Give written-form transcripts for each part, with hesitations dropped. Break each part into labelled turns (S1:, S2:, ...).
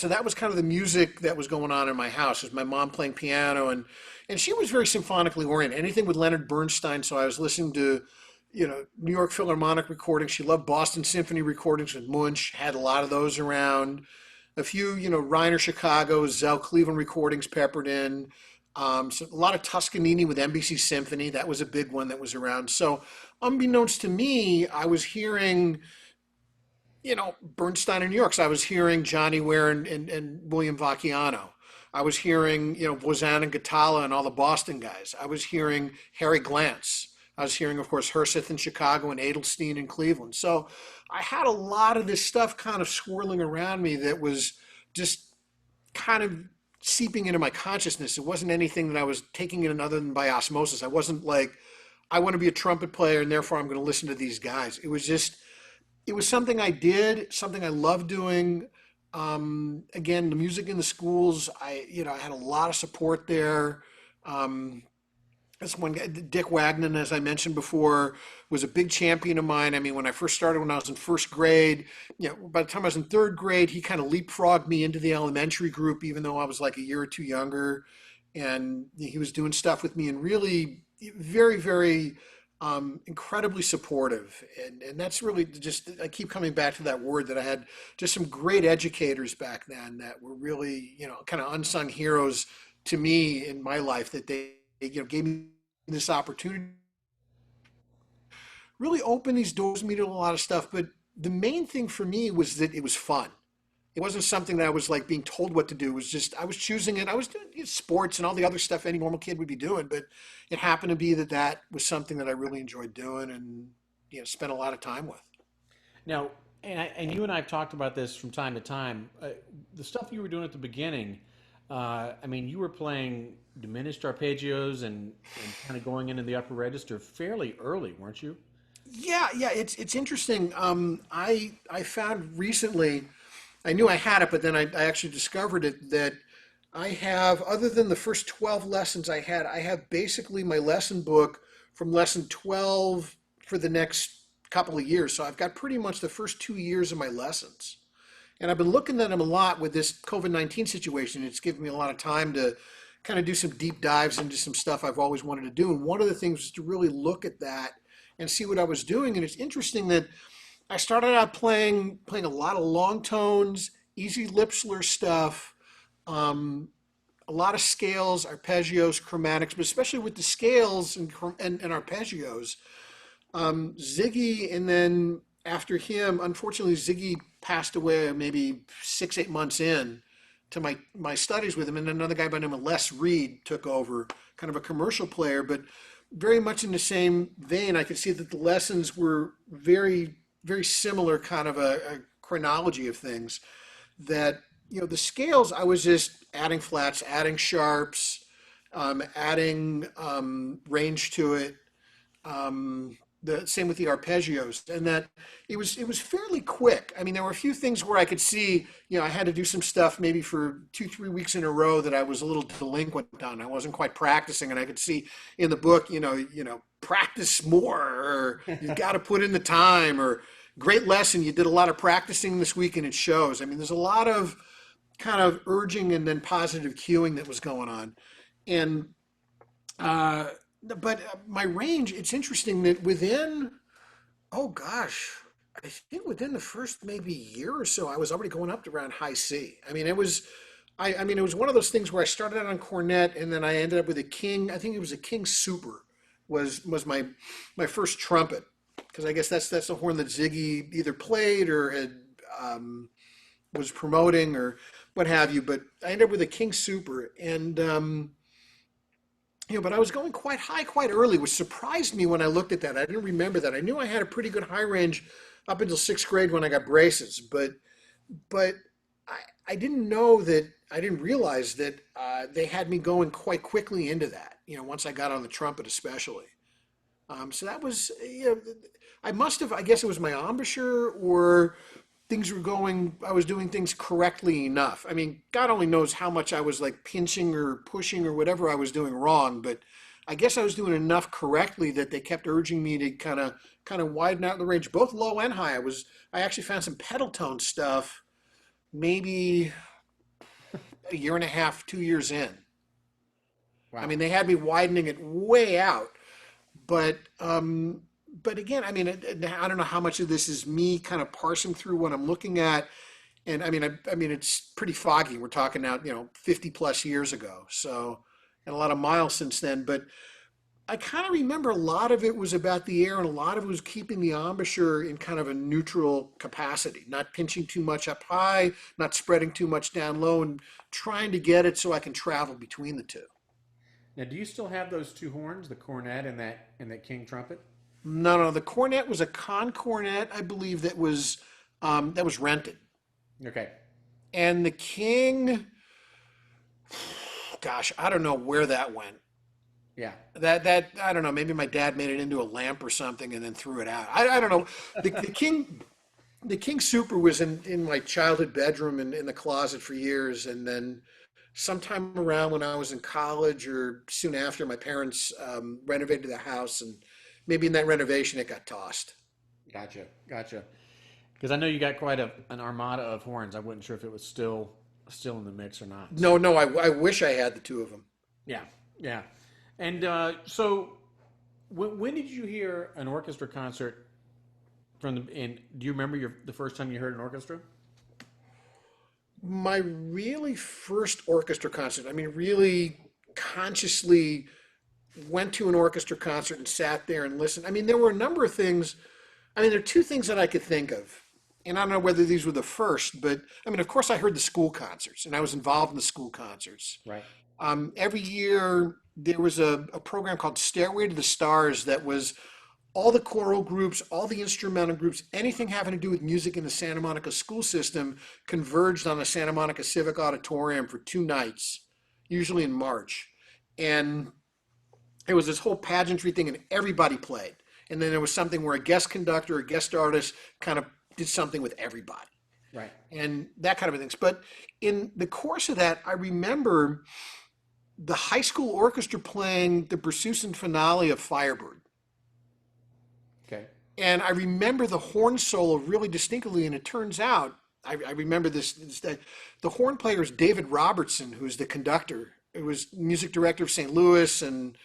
S1: so that was kind of the music that was going on in my house. It was my mom playing piano, and she was very symphonically oriented. Anything with Leonard Bernstein. So I was listening to, New York Philharmonic recordings. She loved Boston Symphony recordings with Munch. Had a lot of those around. A few, Reiner Chicago, Zell Cleveland recordings peppered in. So a lot of Toscanini with NBC Symphony. That was a big one that was around. So unbeknownst to me, I was hearing Bernstein in New York. So I was hearing Johnny Ware and William Vacchiano. I was hearing, Bozan and Gatala and all the Boston guys. I was hearing Harry Glantz. I was hearing, of course, Herseth in Chicago and Edelstein in Cleveland. So I had a lot of this stuff kind of swirling around me that was just kind of seeping into my consciousness. It wasn't anything that I was taking in other than by osmosis. I wasn't like, I want to be a trumpet player and therefore I'm going to listen to these guys. It was something I did, something I loved doing. Again, the music in the schools, I had a lot of support there. Um, that's one guy, Dick Wagner, as I mentioned before, was a big champion of mine. I mean, when I first started, when I was in first grade, by the time I was in third grade, he kind of leapfrogged me into the elementary group, even though I was like a year or two younger. And he was doing stuff with me and really very, very incredibly supportive. And that's really just, I keep coming back to that word that I had just some great educators back then that were really, kind of unsung heroes to me in my life that they, gave me this opportunity, really opened these doors me to a lot of stuff. But the main thing for me was that it was fun. It wasn't something that I was like being told what to do. It was just, I was choosing it. I was doing sports and all the other stuff any normal kid would be doing, but it happened to be that that was something that I really enjoyed doing and, spent a lot of time with.
S2: Now, and you and I have talked about this from time to time. The stuff you were doing at the beginning, I mean, you were playing diminished arpeggios and kind of going into the upper register fairly early, weren't you?
S1: Yeah, it's interesting. I found recently, I knew I had it, but then I actually discovered it that I have, other than the first 12 lessons I had, I have basically my lesson book from lesson 12 for the next couple of years. So I've got pretty much the first 2 years of my lessons. And I've been looking at them a lot with this COVID-19 situation. It's given me a lot of time to kind of do some deep dives into some stuff I've always wanted to do. And one of the things was to really look at that and see what I was doing. And it's interesting that I started out playing a lot of long tones, easy lip slur stuff, um, a lot of scales, arpeggios, chromatics, but especially with the scales and arpeggios. Ziggy, and then after him, unfortunately, Ziggy passed away maybe 6, 8 months in to my studies with him, and another guy by the name of Les Reed took over, kind of a commercial player, but very much in the same vein. I could see that the lessons were very, very similar, kind of a chronology of things. That the scales, I was just adding flats, adding sharps, adding range to it. The same with the arpeggios, and that it was fairly quick. I mean, there were a few things where I could see, I had to do some stuff maybe for 2, 3 weeks in a row that I was a little delinquent on. I wasn't quite practicing, and I could see in the book, practice more, or you've got to put in the time, or great lesson, you did a lot of practicing this week and it shows. I mean, there's a lot of kind of urging and then positive cueing that was going on, and uh, but my range, it's interesting that within, oh gosh, I think within the first maybe year or so, I was already going up to around high C. I mean, it was one of those things where I started out on cornet and then I ended up with a King. I think it was a King Super, was my first trumpet, because I guess that's the horn that Ziggy either played or had was promoting or what have you. But I ended up with a King Super, and but I was going quite high quite early, which surprised me when I looked at that. I didn't remember that. I knew I had a pretty good high range up until sixth grade when I got braces, but I didn't know that. I didn't realize that they had me going quite quickly into that. Once I got on the trumpet, especially. So that was, I must have. I guess it was my embouchure, or things were going. I was doing things correctly enough. I mean, God only knows how much I was like pinching or pushing or whatever I was doing wrong, but I guess I was doing enough correctly that they kept urging me to kind of widen out the range, both low and high. I actually found some pedal tone stuff maybe a year and a half, 2 years in. I
S2: Wow.
S1: mean, they had me widening it way out, but but again, I mean, I don't know how much of this is me kind of parsing through what I'm looking at, and I mean, it's pretty foggy. We're talking now, 50 plus years ago, so and a lot of miles since then. But I kind of remember a lot of it was about the air, and a lot of it was keeping the embouchure in kind of a neutral capacity, not pinching too much up high, not spreading too much down low, and trying to get it so I can travel between the two.
S2: Now, do you still have those two horns, the cornet and that king trumpet?
S1: No, no, the cornet was a con cornet, I believe that was rented,
S2: Okay.
S1: and the king, gosh, I don't know where that went.
S2: Yeah.
S1: That I don't know. Maybe my dad made it into a lamp or something and then threw it out. I don't know. The King Super was in my childhood bedroom and in the closet for years, and then sometime around when I was in college or soon after, my parents renovated the house, and maybe in that renovation it got tossed.
S2: Gotcha. Gotcha. Because I know you got quite an armada of horns. I wasn't sure if it was still in the mix or not.
S1: No,
S2: So
S1: no, I wish I had the two of them.
S2: yeah, yeah. And so when did you hear an orchestra concert from the? And do you remember the first time you heard an orchestra?
S1: My really first orchestra concert, I mean, really consciously went to an orchestra concert and sat there and listened. I mean, there were a number of things. I mean, there are two things that I could think of. And I don't know whether these were the first, but I mean, of course, I heard the school concerts and I was involved in the school concerts.
S2: Right.
S1: Every year, there was a program called Stairway to the Stars that was all the choral groups, all the instrumental groups, anything having to do with music in the Santa Monica school system converged on the Santa Monica Civic Auditorium for 2 nights, usually in March. And it was this whole pageantry thing, and everybody played. And then there was something where a guest conductor, a guest artist kind of did something with everybody
S2: Right.
S1: and that kind of things. But in the course of that, I remember the high school orchestra playing the Bersusen finale of Firebird.
S2: Okay.
S1: And I remember the horn solo really distinctly. And it turns out, I remember this that the horn player is David Robertson, who's the conductor. It was music director of St. Louis and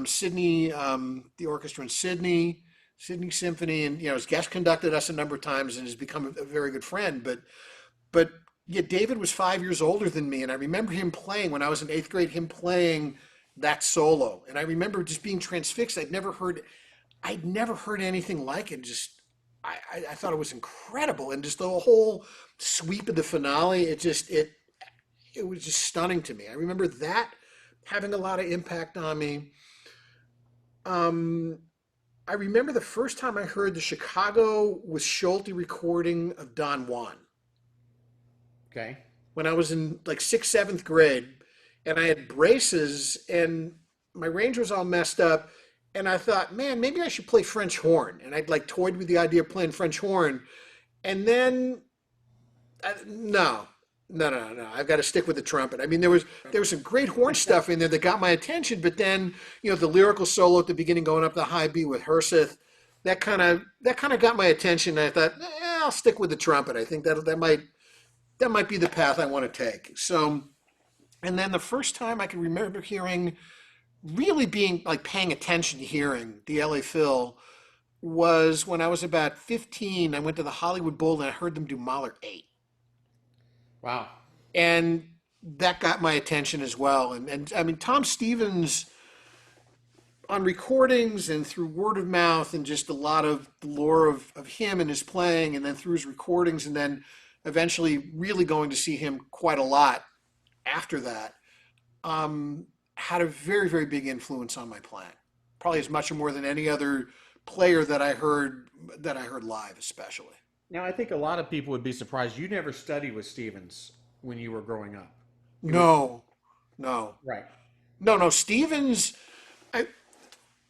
S1: Sydney, the orchestra in Sydney Symphony, and has guest conducted us a number of times and has become a very good friend. But yeah, David was 5 years older than me, and I remember him playing when I was in eighth grade. Him playing that solo, and I remember just being transfixed. I'd never heard anything like it. Just I thought it was incredible, and just the whole sweep of the finale. It was just stunning to me. I remember that having a lot of impact on me. Um, I remember the first time I heard the Chicago with Schulte recording of Don Juan
S2: Okay.
S1: when I was in like sixth, seventh grade, and I had braces, and my range was all messed up. And I thought, man, maybe I should play French horn. And I'd like toyed with the idea of playing French horn. And then, no, no, no, no. I've got to stick with the trumpet. I mean, there was some great horn stuff in there that got my attention. But then, the lyrical solo at the beginning, going up the high B with Herseth, that kind of got my attention. And I thought, I'll stick with the trumpet. I think that might be the path I want to take. So, and then the first time I can remember hearing, really being like paying attention to hearing the LA Phil was when I was about 15. I went to the Hollywood Bowl and I heard them do Mahler 8.
S2: Wow.
S1: And that got my attention as well. And I mean, Tom Stevens on recordings and through word of mouth and just a lot of the lore of him and his playing, and then through his recordings, and then eventually really going to see him quite a lot after that, had a very, very big influence on my playing. Probably as much or more than any other player that I heard live, especially.
S2: Now I think a lot of people would be surprised. You never studied with Stevens when you were growing up. It was
S1: No, no,
S2: right.
S1: no, no. Stevens, I,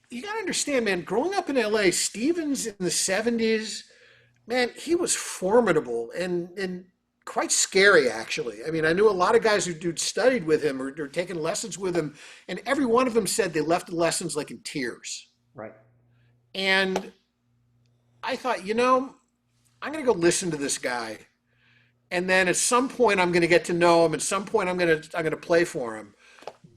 S1: you got to understand, man. Growing up in LA, Stevens in the '70s, man, he was formidable and quite scary, actually. I mean, I knew a lot of guys who'd studied with him or taken lessons with him, and every one of them said they left the lessons like in tears.
S2: Right.
S1: And I thought, I'm going to go listen to this guy. and then at some point I'm going to get to know him. At some point I'm going to play for him.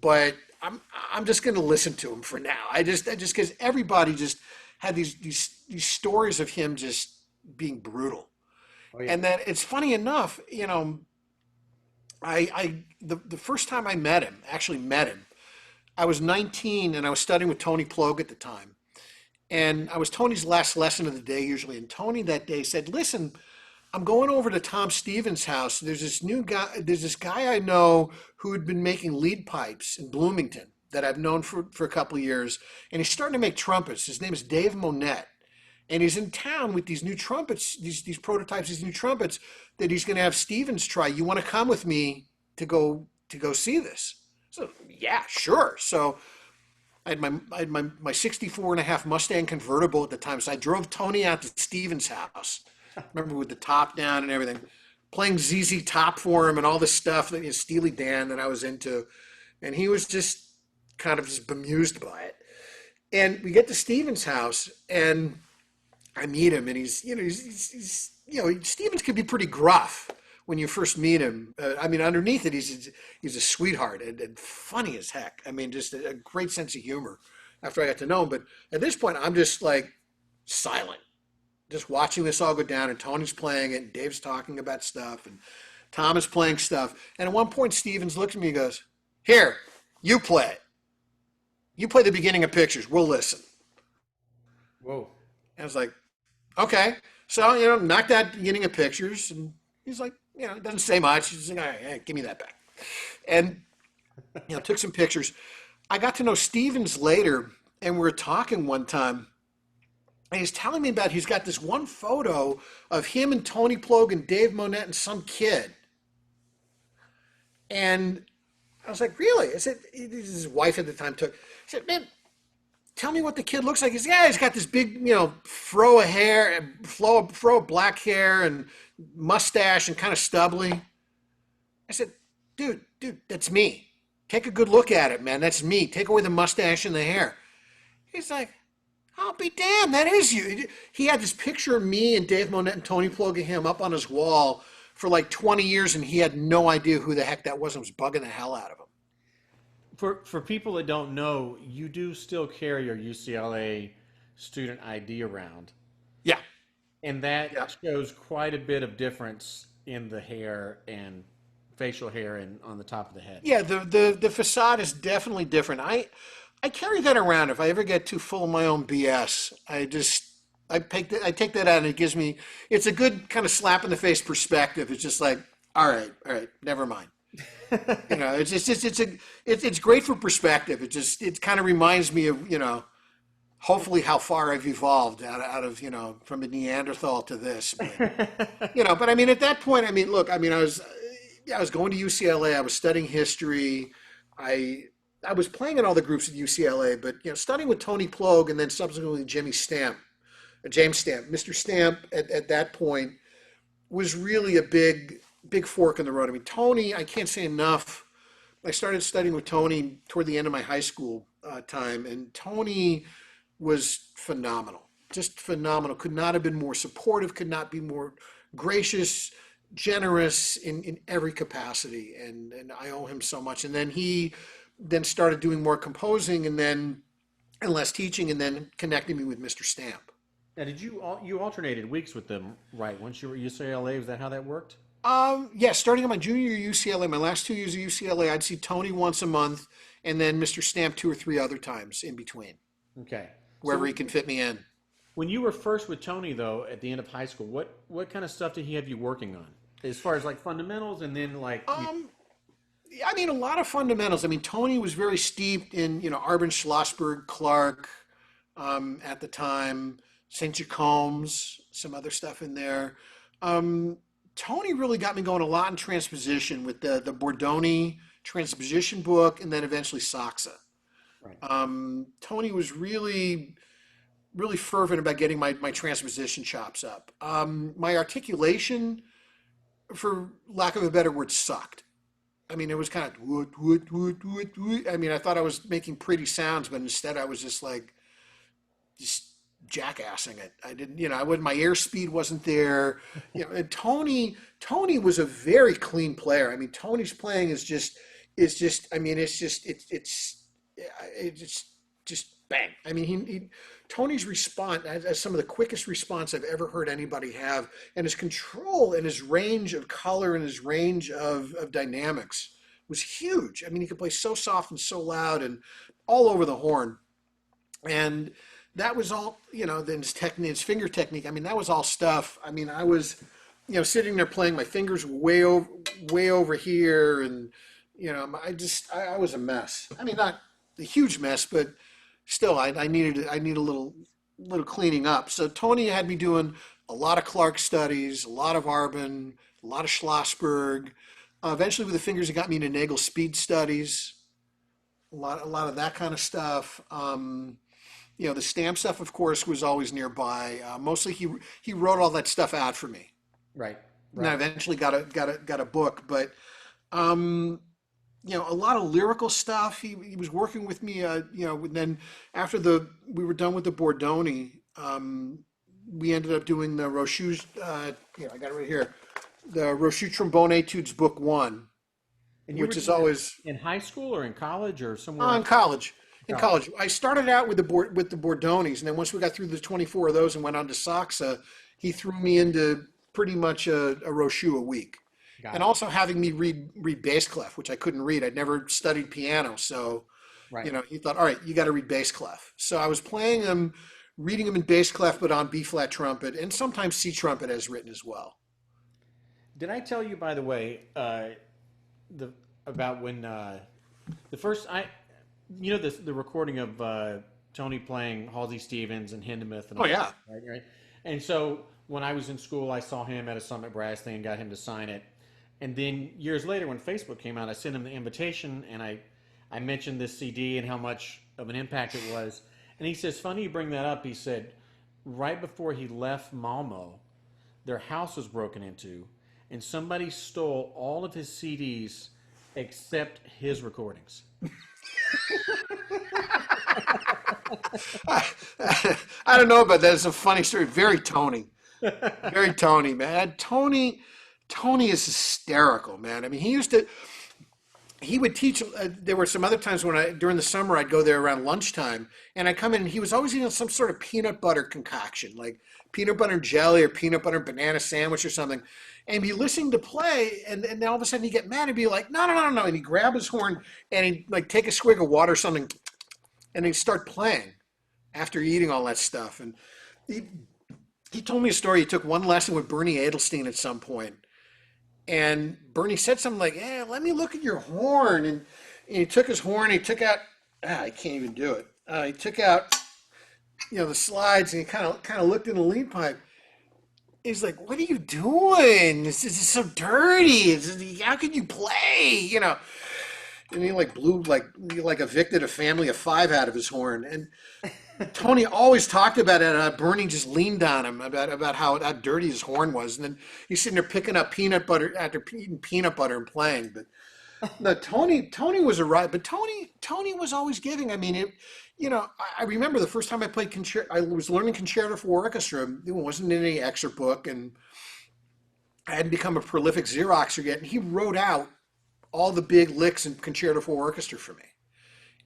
S1: But I'm just going to listen to him for now. I just because everybody just had these stories of him just being brutal.
S2: Oh yeah.
S1: And then it's funny enough, the first time I met him, actually met him, I was 19 and I was studying with Tony Plogue at the time. And I was Tony's last lesson of the day usually. And Tony that day said, "Listen, I'm going over to Tom Stevens' house. There's this guy I know who had been making lead pipes in Bloomington that I've known for a couple of years. And he's starting to make trumpets. His name is Dave Monette. And he's in town with these new trumpets, these prototypes, these new trumpets that he's going to have Stevens try. You want to come with me to go see this?" So yeah, sure. So I had my 64 and a half Mustang convertible at the time. So I drove Tony out to Stevens' house. Remember with the top down and everything, playing ZZ Top for him and all this stuff that Steely Dan that I was into. And he was just kind of just bemused by it. And we get to Stevens' house and I meet him and Stevens could be pretty gruff when you first meet him. I mean, underneath it, he's a sweetheart and funny as heck. I mean, just a great sense of humor after I got to know him. But at this point, I'm just like silent, just watching this all go down. And Tony's playing it, and Dave's talking about stuff, and Tom is playing stuff. And at one point, Stevens looks at me and goes, "Here, you play it. You play the beginning of Pictures. We'll listen."
S2: Whoa.
S1: And I was like, "Okay." So, knocked out beginning of Pictures, and he's like, it doesn't say much. He's like, "All right, hey, give me that back." And, took some pictures. I got to know Stevens later, and we were talking one time, and he's telling me about he's got this one photo of him and Tony Plogue and Dave Monette and some kid. And I was like, "Really?" I said, his wife at the time took, I said, "Man, tell me what the kid looks like." He said, "Yeah, he's got this big, fro of hair, fro of black hair and mustache and kind of stubbly." I said, dude, that's me. Take a good look at it, man. That's me. Take away the mustache and the hair." He's like, "I'll be damned, that is you." He had this picture of me and Dave Monette and Tony Plogue and him up on his wall for like 20 years, and he had no idea who the heck that was and was bugging the hell out of him.
S2: For people that don't know, you do still carry your UCLA student ID around,
S1: Yeah,
S2: and
S1: yeah.
S2: that shows quite a bit of difference in the hair and facial hair and on the top of the head.
S1: Yeah, the facade is definitely different. I carry that around if I ever get too full of my own BS. I take that out and it gives me it's a good kind of slap in the face perspective. It's just like, all right, never mind. It's great for perspective. It kind of reminds me of hopefully how far I've evolved out of from a Neanderthal to this. But I mean at that point, I mean look, I mean I was going to UCLA. I was studying history. I was playing in all the groups at UCLA, but studying with Tony Plogue and then subsequently James Stamp, Mr. Stamp at that point was really a big fork in the road. I mean, Tony, I can't say enough. I started studying with Tony toward the end of my high school time, and Tony was phenomenal, just phenomenal. Could not have been more supportive, could not be more gracious, generous in every capacity, and I owe him so much. And then he then started doing more composing and less teaching, and then connecting me with Mr. Stamp.
S2: Now, you alternated weeks with them, right? Once you were at UCLA, was that how that worked?
S1: Yeah, starting in my junior year at UCLA, my last 2 years at UCLA, I'd see Tony once a month, and then Mr. Stamp two or three other times in between,
S2: Okay.
S1: wherever he can fit me in.
S2: When you were first with Tony, though, at the end of high school, what kind of stuff did he have you working on, as far as like fundamentals, and then
S1: I mean, a lot of fundamentals. I mean, Tony was very steeped in, Arben Schlossberg, Clark, at the time, St. Jacombs, some other stuff in there. Tony really got me going a lot in transposition with the Bordoni transposition book, and then eventually Saxa.
S2: right?
S1: Tony was really, really fervent about getting my transposition chops up. My articulation, for lack of a better word, sucked. I mean, it was kind of woot, woot, woot, woot, woot. I mean, I thought I was making pretty sounds, but instead I was just like, just jackassing it. I didn't, I would my airspeed wasn't there. And Tony was a very clean player. I mean, Tony's playing is just. I mean, it's just bang. I mean, Tony's response as some of the quickest response I've ever heard anybody have, and his control and his range of color and his range of dynamics was huge. I mean, he could play so soft and so loud and all over the horn. And that was all, then his technique, his finger technique. I mean, that was all stuff. I mean, I was, sitting there playing, my fingers way over here, and I was a mess. I mean, not a huge mess, but still, I need a little cleaning up. So Tony had me doing a lot of Clark studies, a lot of Arbin, a lot of Schlossberg. Eventually, with the fingers, he got me into Nagel speed studies, a lot of that kind of stuff. The stamp stuff, of course, was always nearby. Mostly, he wrote all that stuff out for me.
S2: Right.
S1: And I eventually got a book, but a lot of lyrical stuff. He was working with me. Then after we were done with the Bordoni, we ended up doing the Rochu's. I got it right here, the Rochu Trombone Etudes Book One,
S2: And you
S1: which
S2: were
S1: is
S2: doing
S1: always
S2: that in high school or in college or somewhere
S1: in
S2: else?
S1: college. In
S2: College.
S1: college, I started out with the Bordonis, and then once we got through the 24 of those and went on to Sachs, he threw me into pretty much a Rochu a week,
S2: Got
S1: and
S2: it.
S1: also having me read bass clef, which I couldn't read. I'd never studied piano, so
S2: Right.
S1: he thought, all right, you got to read bass clef. So I was playing them, reading them in bass clef, but on B flat trumpet and sometimes C trumpet as written as well.
S2: Did I tell you, by the way, the about when the first the recording of Tony playing Halsey Stevens and Hindemith and
S1: Oh
S2: all
S1: yeah,
S2: that, right? And so when I was in school, I saw him at a Summit Brass thing and got him to sign it. And then years later, when Facebook came out, I sent him the invitation and I mentioned this CD and how much of an impact it was. And he says, "Funny you bring that up." He said, right before he left Malmo, their house was broken into, and somebody stole all of his CDs except his recordings.
S1: I, I don't know about that. It's a funny story. Very Tony, man. Tony is hysterical, man. I mean, he would teach. There were some other times when during the summer, I'd go there around lunchtime, and I'd come in, and he was always eating some sort of peanut butter concoction, like peanut butter and jelly or peanut butter and banana sandwich or something. And be listening to play, and then all of a sudden he'd get mad and be like, no, no, no, no. And he'd grab his horn and he'd like take a swig of water or something, and he'd start playing after eating all that stuff. And he, he told me a story. He took one lesson with Bernie Edelstein at some point, and Bernie said something like, "Yeah, let me look at your horn." And he took his horn. He took out. I can't even do it. He took out, the slides, and he kind of looked in the lead pipe. He's like, "What are you doing? This is so dirty. How could you play?" And he like blew he like evicted a family of five out of his horn. And Tony always talked about it. Bernie just leaned on him about how dirty his horn was, and then he's sitting there picking up peanut butter after eating peanut butter and playing. But no, Tony was a right, but Tony was always giving. I mean, I remember the first time I played concerto. I was learning concerto for orchestra. It wasn't in any excerpt book, and I hadn't become a prolific Xeroxer yet. And he wrote out all the big licks in concerto for orchestra for me.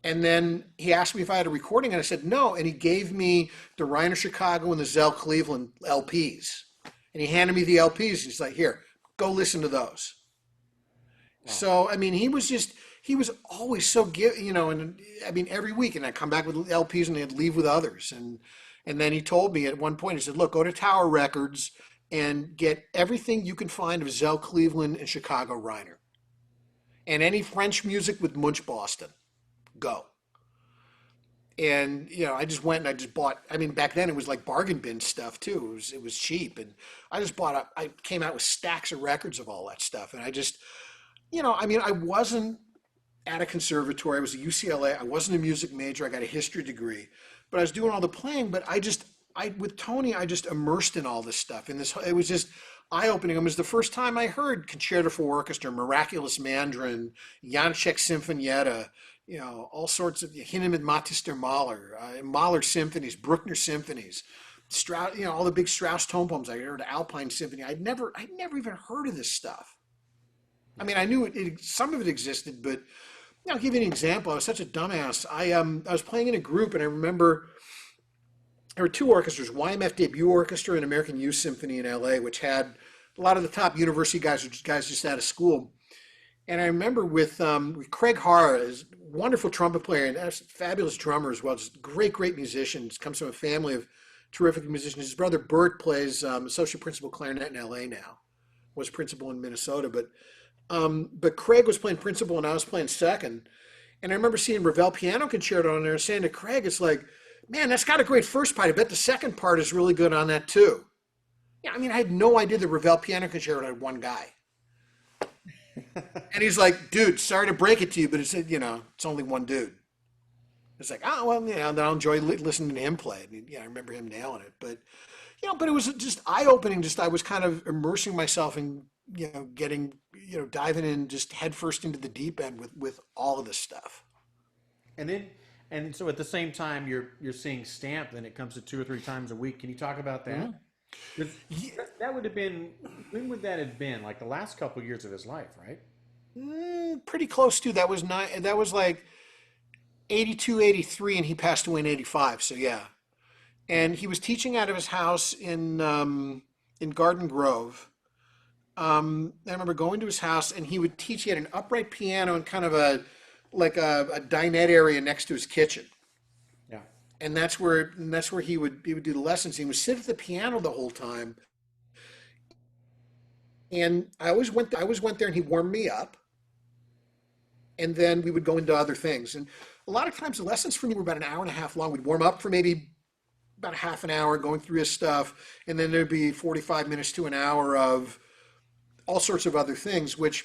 S1: And then he asked me if I had a recording, and I said no. And he gave me the Reiner Chicago and the Zell Cleveland LPs. And he handed me the LPs. He's like, "Here, go listen to those."
S2: Wow.
S1: So, I mean, he was always so give, and I mean, every week, and I'd come back with LPs and they'd leave with others. And then he told me at one point, he said, "Look, go to Tower Records and get everything you can find of Zell Cleveland and Chicago Reiner. And any French music with Munch Boston. Go." And I just went and I just bought. I mean, back then it was like bargain bin stuff too. It was cheap, and I just bought. I came out with stacks of records of all that stuff, and I just, I mean, I wasn't at a conservatory. I was at UCLA. I wasn't a music major. I got a history degree, but I was doing all the playing. But with Tony, I just immersed in all this stuff. And it was just eye-opening. It was the first time I heard Concerto for Orchestra, Miraculous Mandarin, Janacek Sinfonietta, all sorts of Hinnemann, Mattister, Mahler, Mahler symphonies, Bruckner symphonies, Strauss, all the big Strauss tone poems. I heard Alpine Symphony. I'd never even heard of this stuff. I
S2: Yeah.
S1: mean, I knew some of it existed, but I'll give you an example. I was such a dumbass. I was playing in a group, and I remember there were two orchestras: YMF Debut Orchestra and American Youth Symphony in L.A., which had a lot of the top university guys, which guys just out of school. And I remember with Craig Harr, is a wonderful trumpet player and a fabulous drummer as well, just great musicians. Comes from a family of terrific musicians. His brother Bert plays associate principal clarinet in L.A. now. Was principal in Minnesota, but Craig was playing principal and I was playing second. And I remember seeing Ravel Piano Concerto on there and saying to Craig, it's like, man, that's got a great first part. I bet the second part is really good on that too. Yeah, I mean, I had no idea the Ravel Piano Concerto had one guy. And he's like, dude, sorry to break it to you, but it's only one dude. It's like, oh, well, then I'll enjoy listening to him play. And, I remember him nailing it. But it was just eye-opening. Just I was kind of immersing myself in, getting, diving in just headfirst into the deep end with all of this stuff.
S2: And then, and so at the same time, you're seeing Stamp, then it comes to 2 or 3 times a week. Can you talk about that? 'Cause that would have been, when would that have been? Like the last couple of years of his life, right?
S1: Pretty close to that was not that was like 82, 83, and he passed away in 85. So yeah. And he was teaching out of his house in Garden Grove. I remember going to his house and he would teach. He had an upright piano and kind of a dinette area next to his kitchen.
S2: Yeah.
S1: And that's where he would do the lessons. He would sit at the piano the whole time. And I always went there and he warmed me up. And then we would go into other things. And a lot of times the lessons for me were about an hour and a half long. We'd warm up for maybe about a half an hour going through his stuff, and then there'd be 45 minutes to an hour of all sorts of other things, which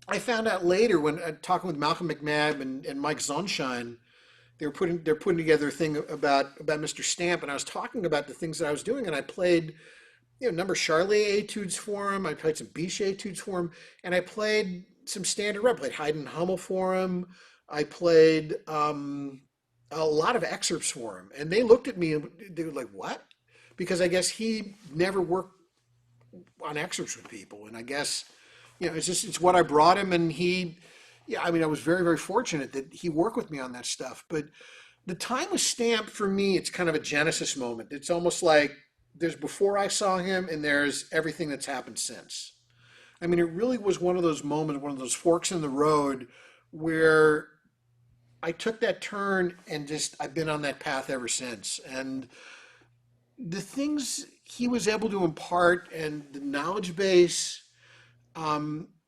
S1: I found out later when talking with Malcolm McNabb and Mike Zonshine. They're putting together a thing about Mr. Stamp, and I was talking about the things that I was doing, and I played a number of Charlet etudes for him. I played some Biche etudes for him, and I played some standard rep. I played Haydn Hummel for him. I played a lot of excerpts for him, and they looked at me and they were like, "What?" Because I guess he never worked on excerpts with people, and I guess it's what I brought him, and yeah, I mean, I was very fortunate that he worked with me on that stuff. But the time with Stamp for me, it's kind of a genesis moment. It's almost like there's before I saw him, and there's everything that's happened since. I mean, it really was one of those moments, one of those forks in the road where I took that turn and just I've been on that path ever since. And the things he was able to impart and the knowledge base,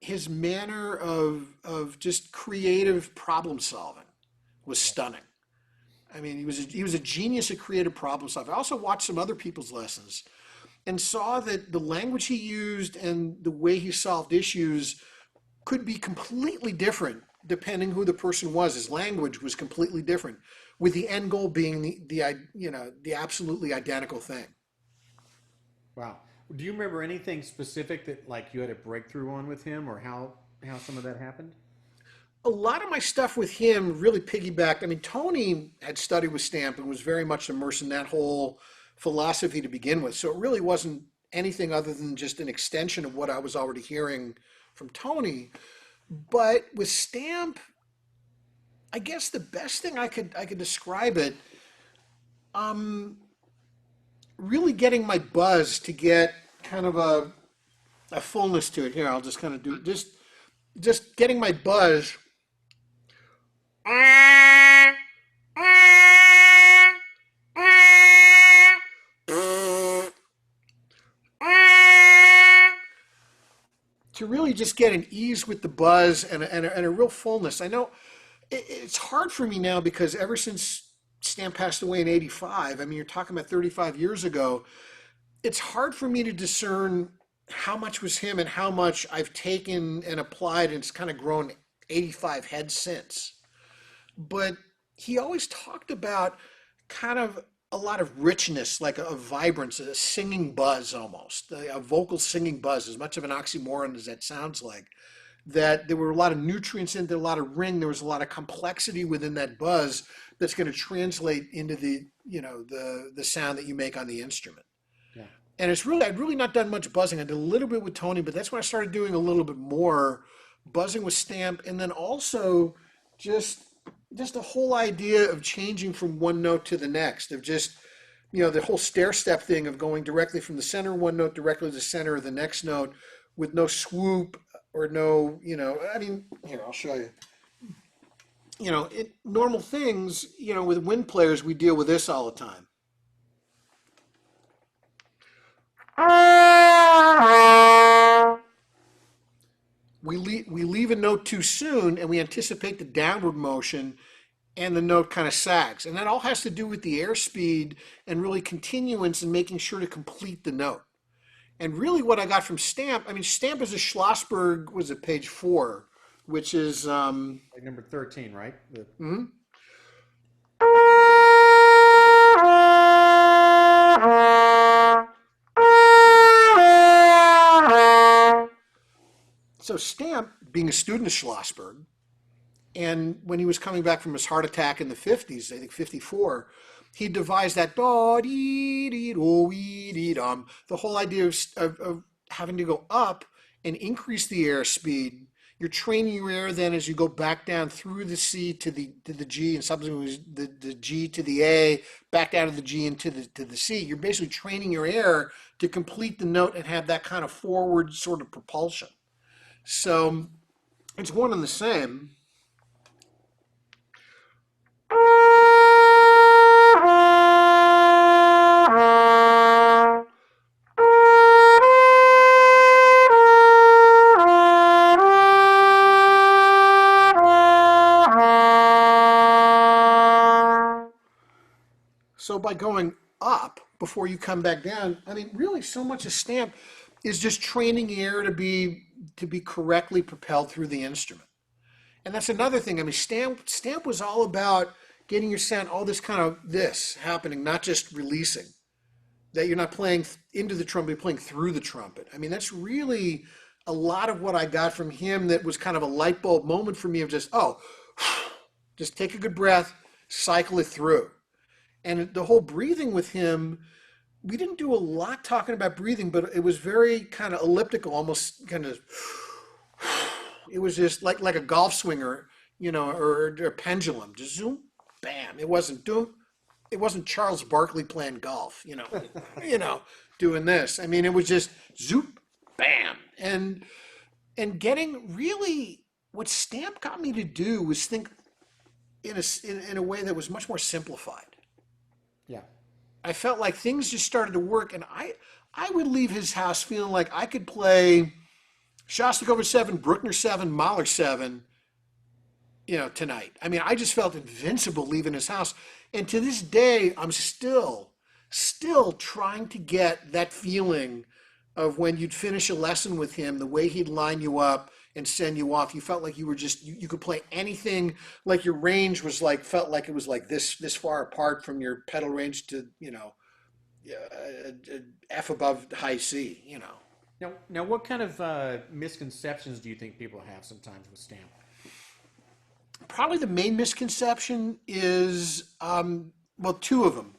S1: his manner of just creative problem solving was stunning. I mean, he was a genius at creative problem solving. I also watched some other people's lessons and saw that the language he used and the way he solved issues could be completely different depending who the person was. His language was completely different, with the end goal being the absolutely identical thing.
S2: Wow. Do you remember anything specific that like you had a breakthrough on with him, or how some of that happened?
S1: A lot of my stuff with him really piggybacked. I mean, Tony had studied with Stamp and was very much immersed in that whole philosophy to begin with. So it really wasn't anything other than just an extension of what I was already hearing from Tony. But with Stamp, I guess the best thing I could describe it, really getting my buzz to get kind of a fullness to it. Here, I'll just kind of do it. Just getting my buzz to really just get an ease with the buzz and a real fullness. I know it's hard for me now because ever since Stan passed away in 85, I mean, you're talking about 35 years ago, it's hard for me to discern how much was him and how much I've taken and applied, and it's kind of grown 85 heads since. But he always talked about kind of a lot of richness, like a vibrance, a singing buzz almost, a vocal singing buzz, as much of an oxymoron as that sounds like. that there were a lot of nutrients in there, a lot of ring, there was a lot of complexity within that buzz that's going to translate into the, the sound that you make on the instrument.
S2: Yeah.
S1: And I'd really not done much buzzing. I did a little bit with Tony, but that's when I started doing a little bit more buzzing with Stamp. And then also just, just the whole idea of changing from one note to the next, of just, the whole stair step thing of going directly from the center of one note directly to the center of the next note with no swoop or no, here, I'll show you. Normal things, with wind players, we deal with this all the time. We leave a note too soon and we anticipate the downward motion and the note kind of sags. And that all has to do with the airspeed and really continuance and making sure to complete the note. And really what I got from Stamp, Stamp is a Schlossberg, was it page 4, which is...
S2: Like number 13, right?
S1: Mhm. So Stamp, being a student of Schlossberg, and when he was coming back from his heart attack in the 50s, I think 54, he devised that do dee dee do dee dum. The whole idea of having to go up and increase the airspeed. You're training your air then as you go back down through the C to the G, and subsequently the G to the A, back down to the G and to the C. You're basically training your air to complete the note and have that kind of forward sort of propulsion. So it's one and the same. So by going up before you come back down, really so much of Stamp is just training air to be correctly propelled through the instrument. And that's another thing. Stamp was all about getting your sound, all this kind of this happening, not just releasing. That you're not playing into the trumpet, you're playing through the trumpet. That's really a lot of what I got from him that was kind of a light bulb moment for me of just, just take a good breath, cycle it through. And the whole breathing with him, we didn't do a lot talking about breathing, but it was very kind of elliptical, almost kind of, it was just like a golf swinger, or a pendulum, just zoom, bam. It wasn't Charles Barkley playing golf, doing this. It was just zoop, bam. And getting really, what Stamp got me to do was think in a way that was much more simplified.
S2: Yeah.
S1: I felt like things just started to work, and I would leave his house feeling like I could play Shostakovich 7, Bruckner 7, Mahler 7, tonight. I just felt invincible leaving his house. And to this day, I'm still trying to get that feeling of when you'd finish a lesson with him, the way he'd line you up and send you off. You felt like you were just, you could play anything, like your range was like, felt like it was like this far apart from your pedal range to, F above high C,
S2: Now, what kind of misconceptions do you think people have sometimes with Stamp?
S1: Probably the main misconception is, two of them.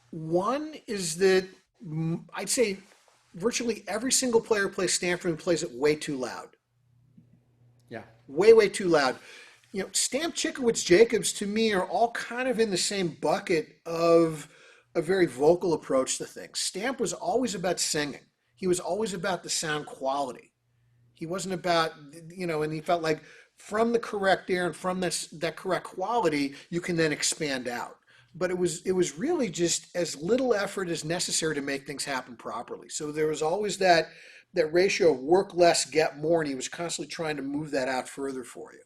S1: One is that I'd say virtually every single player who plays Stamp and plays it way too loud.
S2: Yeah.
S1: Way, way too loud. Stamp, Chikowitz, Jacobs, to me, are all kind of in the same bucket of a very vocal approach to things. Stamp was always about singing. He was always about the sound quality. He wasn't about, and he felt like from the correct air and from that correct quality, you can then expand out. But it was really just as little effort as necessary to make things happen properly. So there was always that ratio of work less, get more, and he was constantly trying to move that out further for you.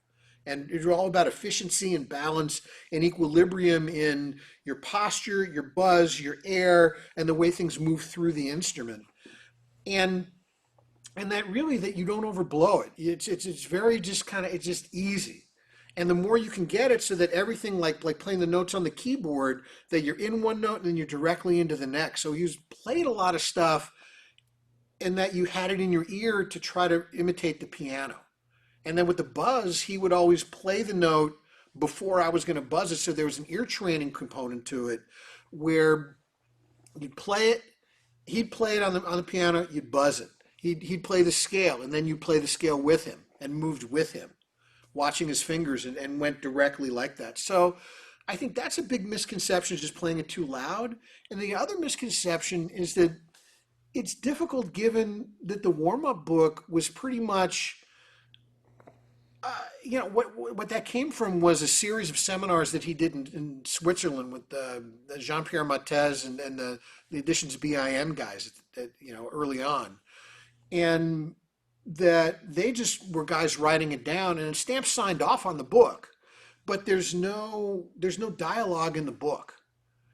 S1: And it was all about efficiency and balance and equilibrium in your posture, your buzz, your air, and the way things move through the instrument. And that really, that you don't overblow it. It's very just kind of, it's just easy. And the more you can get it so that everything, like playing the notes on the keyboard, that you're in one note and then you're directly into the next. So he played a lot of stuff and that you had it in your ear to try to imitate the piano. And then with the buzz, he would always play the note before I was going to buzz it. So there was an ear training component to it where you'd play it, he'd play it on the piano, you'd buzz it. He'd play the scale, and then you'd play the scale with him and moved with him, watching his fingers and went directly like that. So I think that's a big misconception, is just playing it too loud. And the other misconception is that it's difficult given that the warm-up book was pretty much what that came from was a series of seminars that he did in Switzerland with Jean-Pierre Mattez and the Editions BIM guys early on, and that they just were guys writing it down, and Stamp signed off on the book, but there's no dialogue in the book.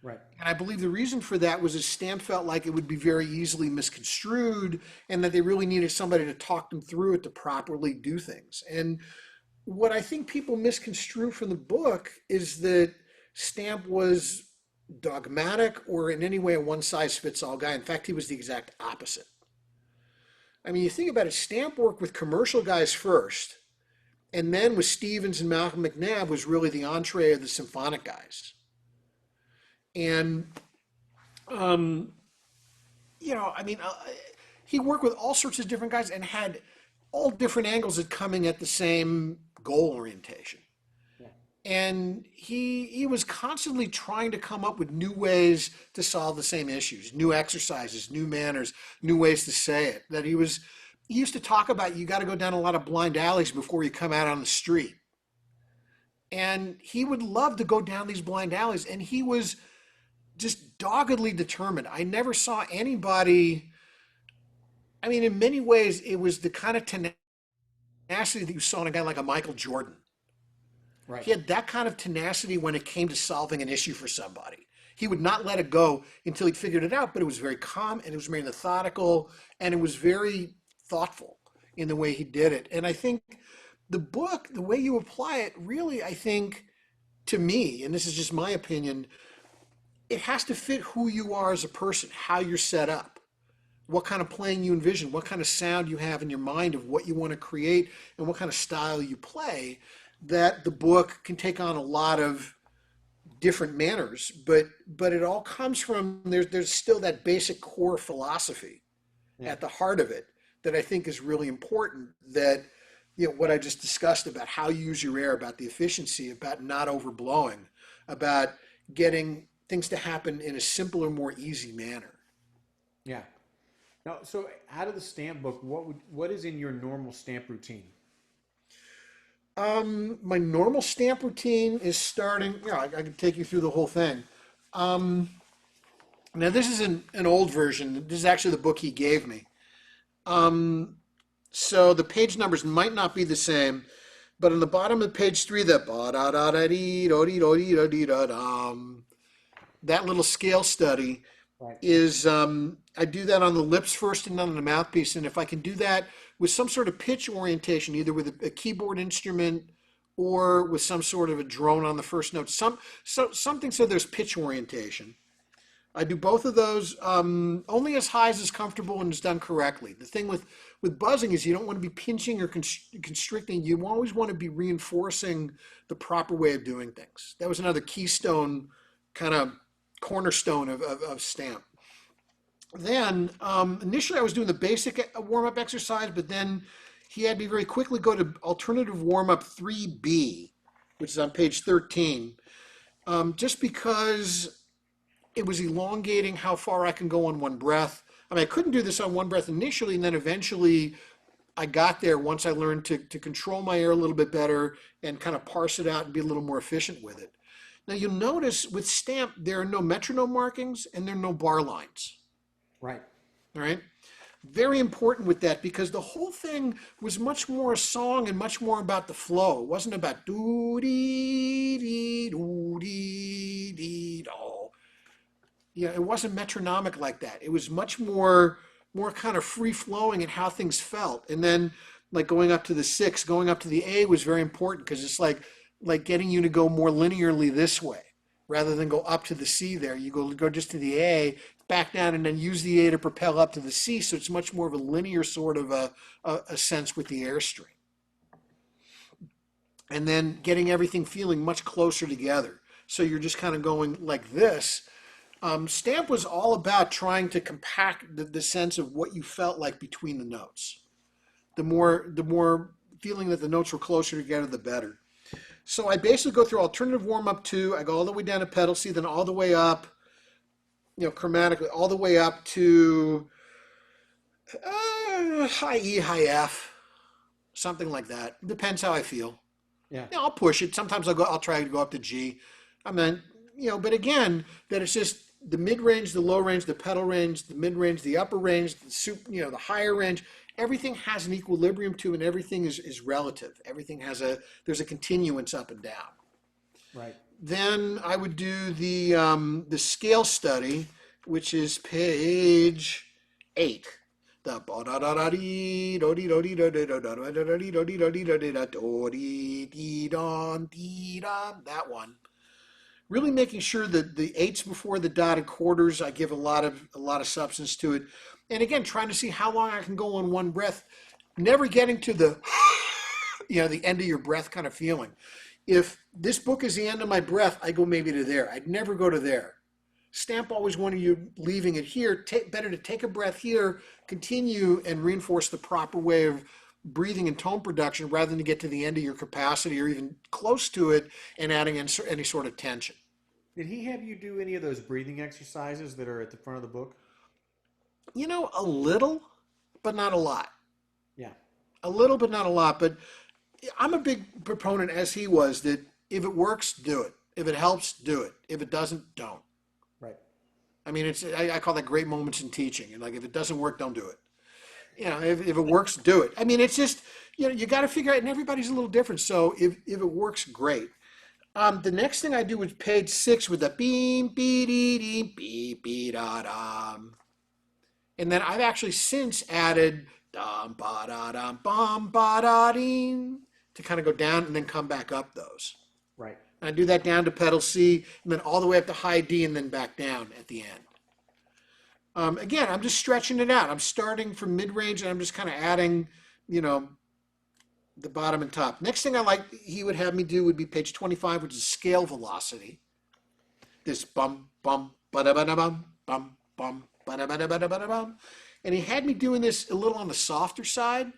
S2: Right.
S1: And I believe the reason for that was that Stamp felt like it would be very easily misconstrued, and that they really needed somebody to talk them through it to properly do things. And what I think people misconstrue from the book is that Stamp was dogmatic or in any way a one-size-fits-all guy. In fact, he was the exact opposite. I mean, you think about it, Stamp worked with commercial guys first, and then with Stevens and Malcolm McNabb was really the entree of the symphonic guys. And, he worked with all sorts of different guys and had all different angles at coming at the same goal orientation.
S2: Yeah.
S1: And he was constantly trying to come up with new ways to solve the same issues, new exercises, new manners, new ways to say it. That he used to talk about, you got to go down a lot of blind alleys before you come out on the street. And he would love to go down these blind alleys, and he was just doggedly determined. I never saw anybody, I mean, in many ways, it was the kind of tenacity that you saw in a guy like a Michael Jordan.
S2: Right.
S1: He had that kind of tenacity when it came to solving an issue for somebody. He would not let it go until he'd figured it out, but it was very calm, and it was very methodical, and it was very thoughtful in the way he did it. And I think the book, the way you apply it, really, I think, to me, and this is just my opinion, it has to fit who you are as a person, how you're set up, what kind of playing you envision, what kind of sound you have in your mind of what you want to create, and what kind of style you play, that the book can take on a lot of different manners, but it all comes from, there's still that basic core philosophy at the heart of it that I think is really important, that what I just discussed about how you use your air, about the efficiency, about not overblowing, about getting things to happen in a simpler, more easy manner.
S2: Yeah. Now, so out of the stamp book, what is in your normal stamp routine?
S1: My normal stamp routine is starting, I can take you through the whole thing. Now this is an old version. This is actually the book he gave me. So the page numbers might not be the same, but on the bottom of page 3, that that little scale study
S2: Right.
S1: is, I do that on the lips first and then on the mouthpiece. And if I can do that with some sort of pitch orientation, either with a keyboard instrument or with some sort of a drone on the first note, something so there's pitch orientation. I do both of those only as high as is comfortable and is done correctly. The thing with buzzing is you don't want to be pinching or constricting. You always want to be reinforcing the proper way of doing things. That was another keystone, kind of cornerstone of Stamp. Then initially I was doing the basic warm-up exercise, but then he had me very quickly go to alternative warm-up 3B, which is on page 13, just because it was elongating how far I can go on one breath. I mean, I couldn't do this on one breath initially, and then eventually I got there once I learned to control my air a little bit better and kind of parse it out and be a little more efficient with it. Now you'll notice with Stamp, there are no metronome markings and there are no bar lines.
S2: Right.
S1: All right. Very important with that, because the whole thing was much more a song and much more about the flow. It wasn't about doo dee dee doo dee dee do. Yeah, it wasn't metronomic like that. It was much more kind of free flowing and how things felt. And then like going up to the 6, going up to the A was very important, because it's like getting you to go more linearly this way rather than go up to the C there. You go just to the A, back down, and then use the A to propel up to the C. So it's much more of a linear sort of a sense with the airstream. and then getting everything feeling much closer together. So you're just kind of going like this. Stamp was all about trying to compact the sense of what you felt like between the notes. The more feeling that the notes were closer together, the better. So I basically go through alternative warm up 2. I go all the way down to pedal C, then all the way up, chromatically, all the way up to high E, high F, something like that. Depends how I feel.
S2: Yeah.
S1: Yeah, I'll push it. Sometimes I'll try to go up to G. I mean, but again, that it's just the mid range, the low range, the pedal range, the mid range, the upper range, the higher range. Everything has an equilibrium to, and everything is relative. Everything there's a continuance up and down.
S2: Right.
S1: Then I would do the scale study, which is page 8. The that one. Really making sure that the eights before the dotted quarters, I give a lot of substance to it. And again, trying to see how long I can go on one breath, never getting to the the end of your breath kind of feeling. If this book is the end of my breath, I go maybe to there. I'd never go to there. Stamp always wanted you leaving it here. Better to take a breath here, continue, and reinforce the proper way of breathing and tone production rather than to get to the end of your capacity or even close to it and adding in any sort of tension.
S2: Did he have you do any of those breathing exercises that are at the front of the book?
S1: A little, but not a lot.
S2: Yeah.
S1: A little, but not a lot. But I'm a big proponent, as he was, that if it works, do it. If it helps, do it. If it doesn't, don't.
S2: Right.
S1: I mean, I call that great moments in teaching. And like, if it doesn't work, don't do it. If it works, do it. I mean, it's just, you got to figure out, and everybody's a little different. So if it works, great. The next thing I do was page 6 with the beam, bee, dee, dee, beep, bee, da, dum. And then I've actually since added dum, ba, da, dum, bum, ba, da, ding, to kind of go down and then come back up those.
S2: Right.
S1: And I do that down to pedal C, and then all the way up to high D, and then back down at the end. Again, I'm just stretching it out. I'm starting from mid-range, and I'm just kind of adding, the bottom and top. Next thing he would have me do would be page 25, which is scale velocity. This bum, bum, ba-da-ba-da-bum, bum, bum, ba-da-ba-da-ba-da-ba-da-bum. And he had me doing this a little on the softer side,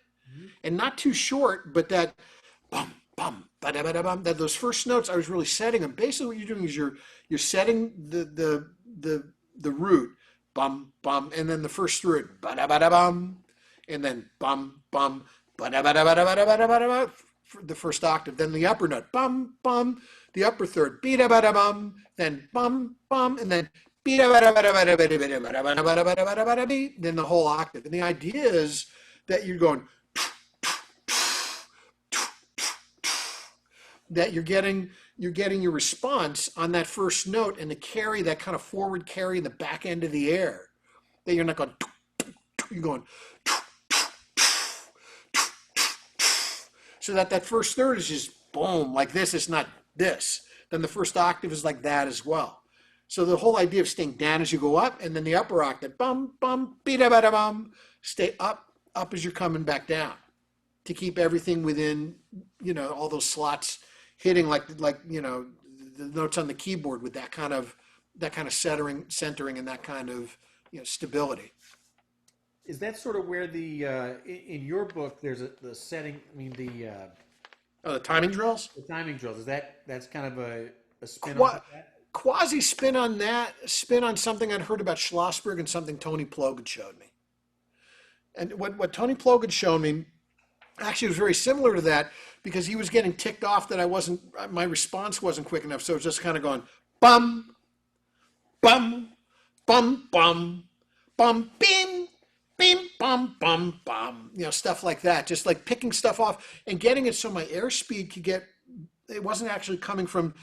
S1: and not too short, but that bum, bum, ba-da-ba-da-bum, that those first notes, I was really setting them. Basically what you're doing is you're setting the root, bum, bum, and then the first root, ba-da-ba-da-bum, and then bum, bum, ba-da-ba-da-ba-da-ba-da-ba-da-ba, the first octave, then the upper note, bum, bum, the upper third, be-da-ba-da-bum, then bum, bum, and then be-da-ba-da-ba-da-ba-da-ba-da-ba-da-ba-da-ba-da-ba, then the whole octave. And the idea is that you're going, that you're getting your response on that first note and the carry, that kind of forward carry in the back end of the air. That you're not going, you're going, so that first third is just boom, like this. It's not this. Then the first octave is like that as well. So the whole idea of staying down as you go up, and then the upper octave, bum, bum, be-da-ba-da-bum, stay up as you're coming back down, to keep everything within, all those slots hitting like the notes on the keyboard with that kind of centering and that kind of stability.
S2: Is that sort of where in your book there's the setting? I mean
S1: The timing drills.
S2: the timing drills. That's kind of a spin
S1: Qua-
S2: on that?
S1: Quasi spin on that. Spin on something I'd heard about Schlossberg and something Tony Plogue had showed me. And what Tony Plogue had shown me actually was very similar to that, because he was getting ticked off that my response wasn't quick enough. So it was just kind of going bum, bum, bum, bum, bum, bim, bim, bum, bum, bum, stuff like that. Just like picking stuff off and getting it so my airspeed could get, it wasn't all coming from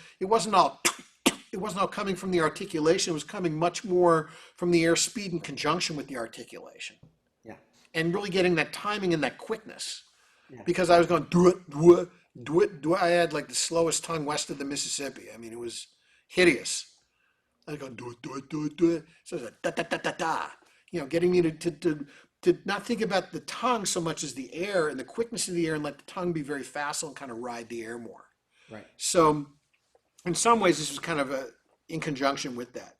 S1: the articulation. It was coming much more from the airspeed in conjunction with the articulation.
S2: Yeah.
S1: And really getting that timing and that quickness.
S2: Yeah.
S1: Because I was going, do it, do it, do it, do it. I had like the slowest tongue west of the Mississippi. I mean, it was hideous. I was going, do it, do it, do it, do it. So it was like, da, da, da, da, da. Getting me to to not think about the tongue so much as the air and the quickness of the air and let the tongue be very facile and kind of ride the air more.
S2: Right.
S1: So in some ways, this was kind of in conjunction with that.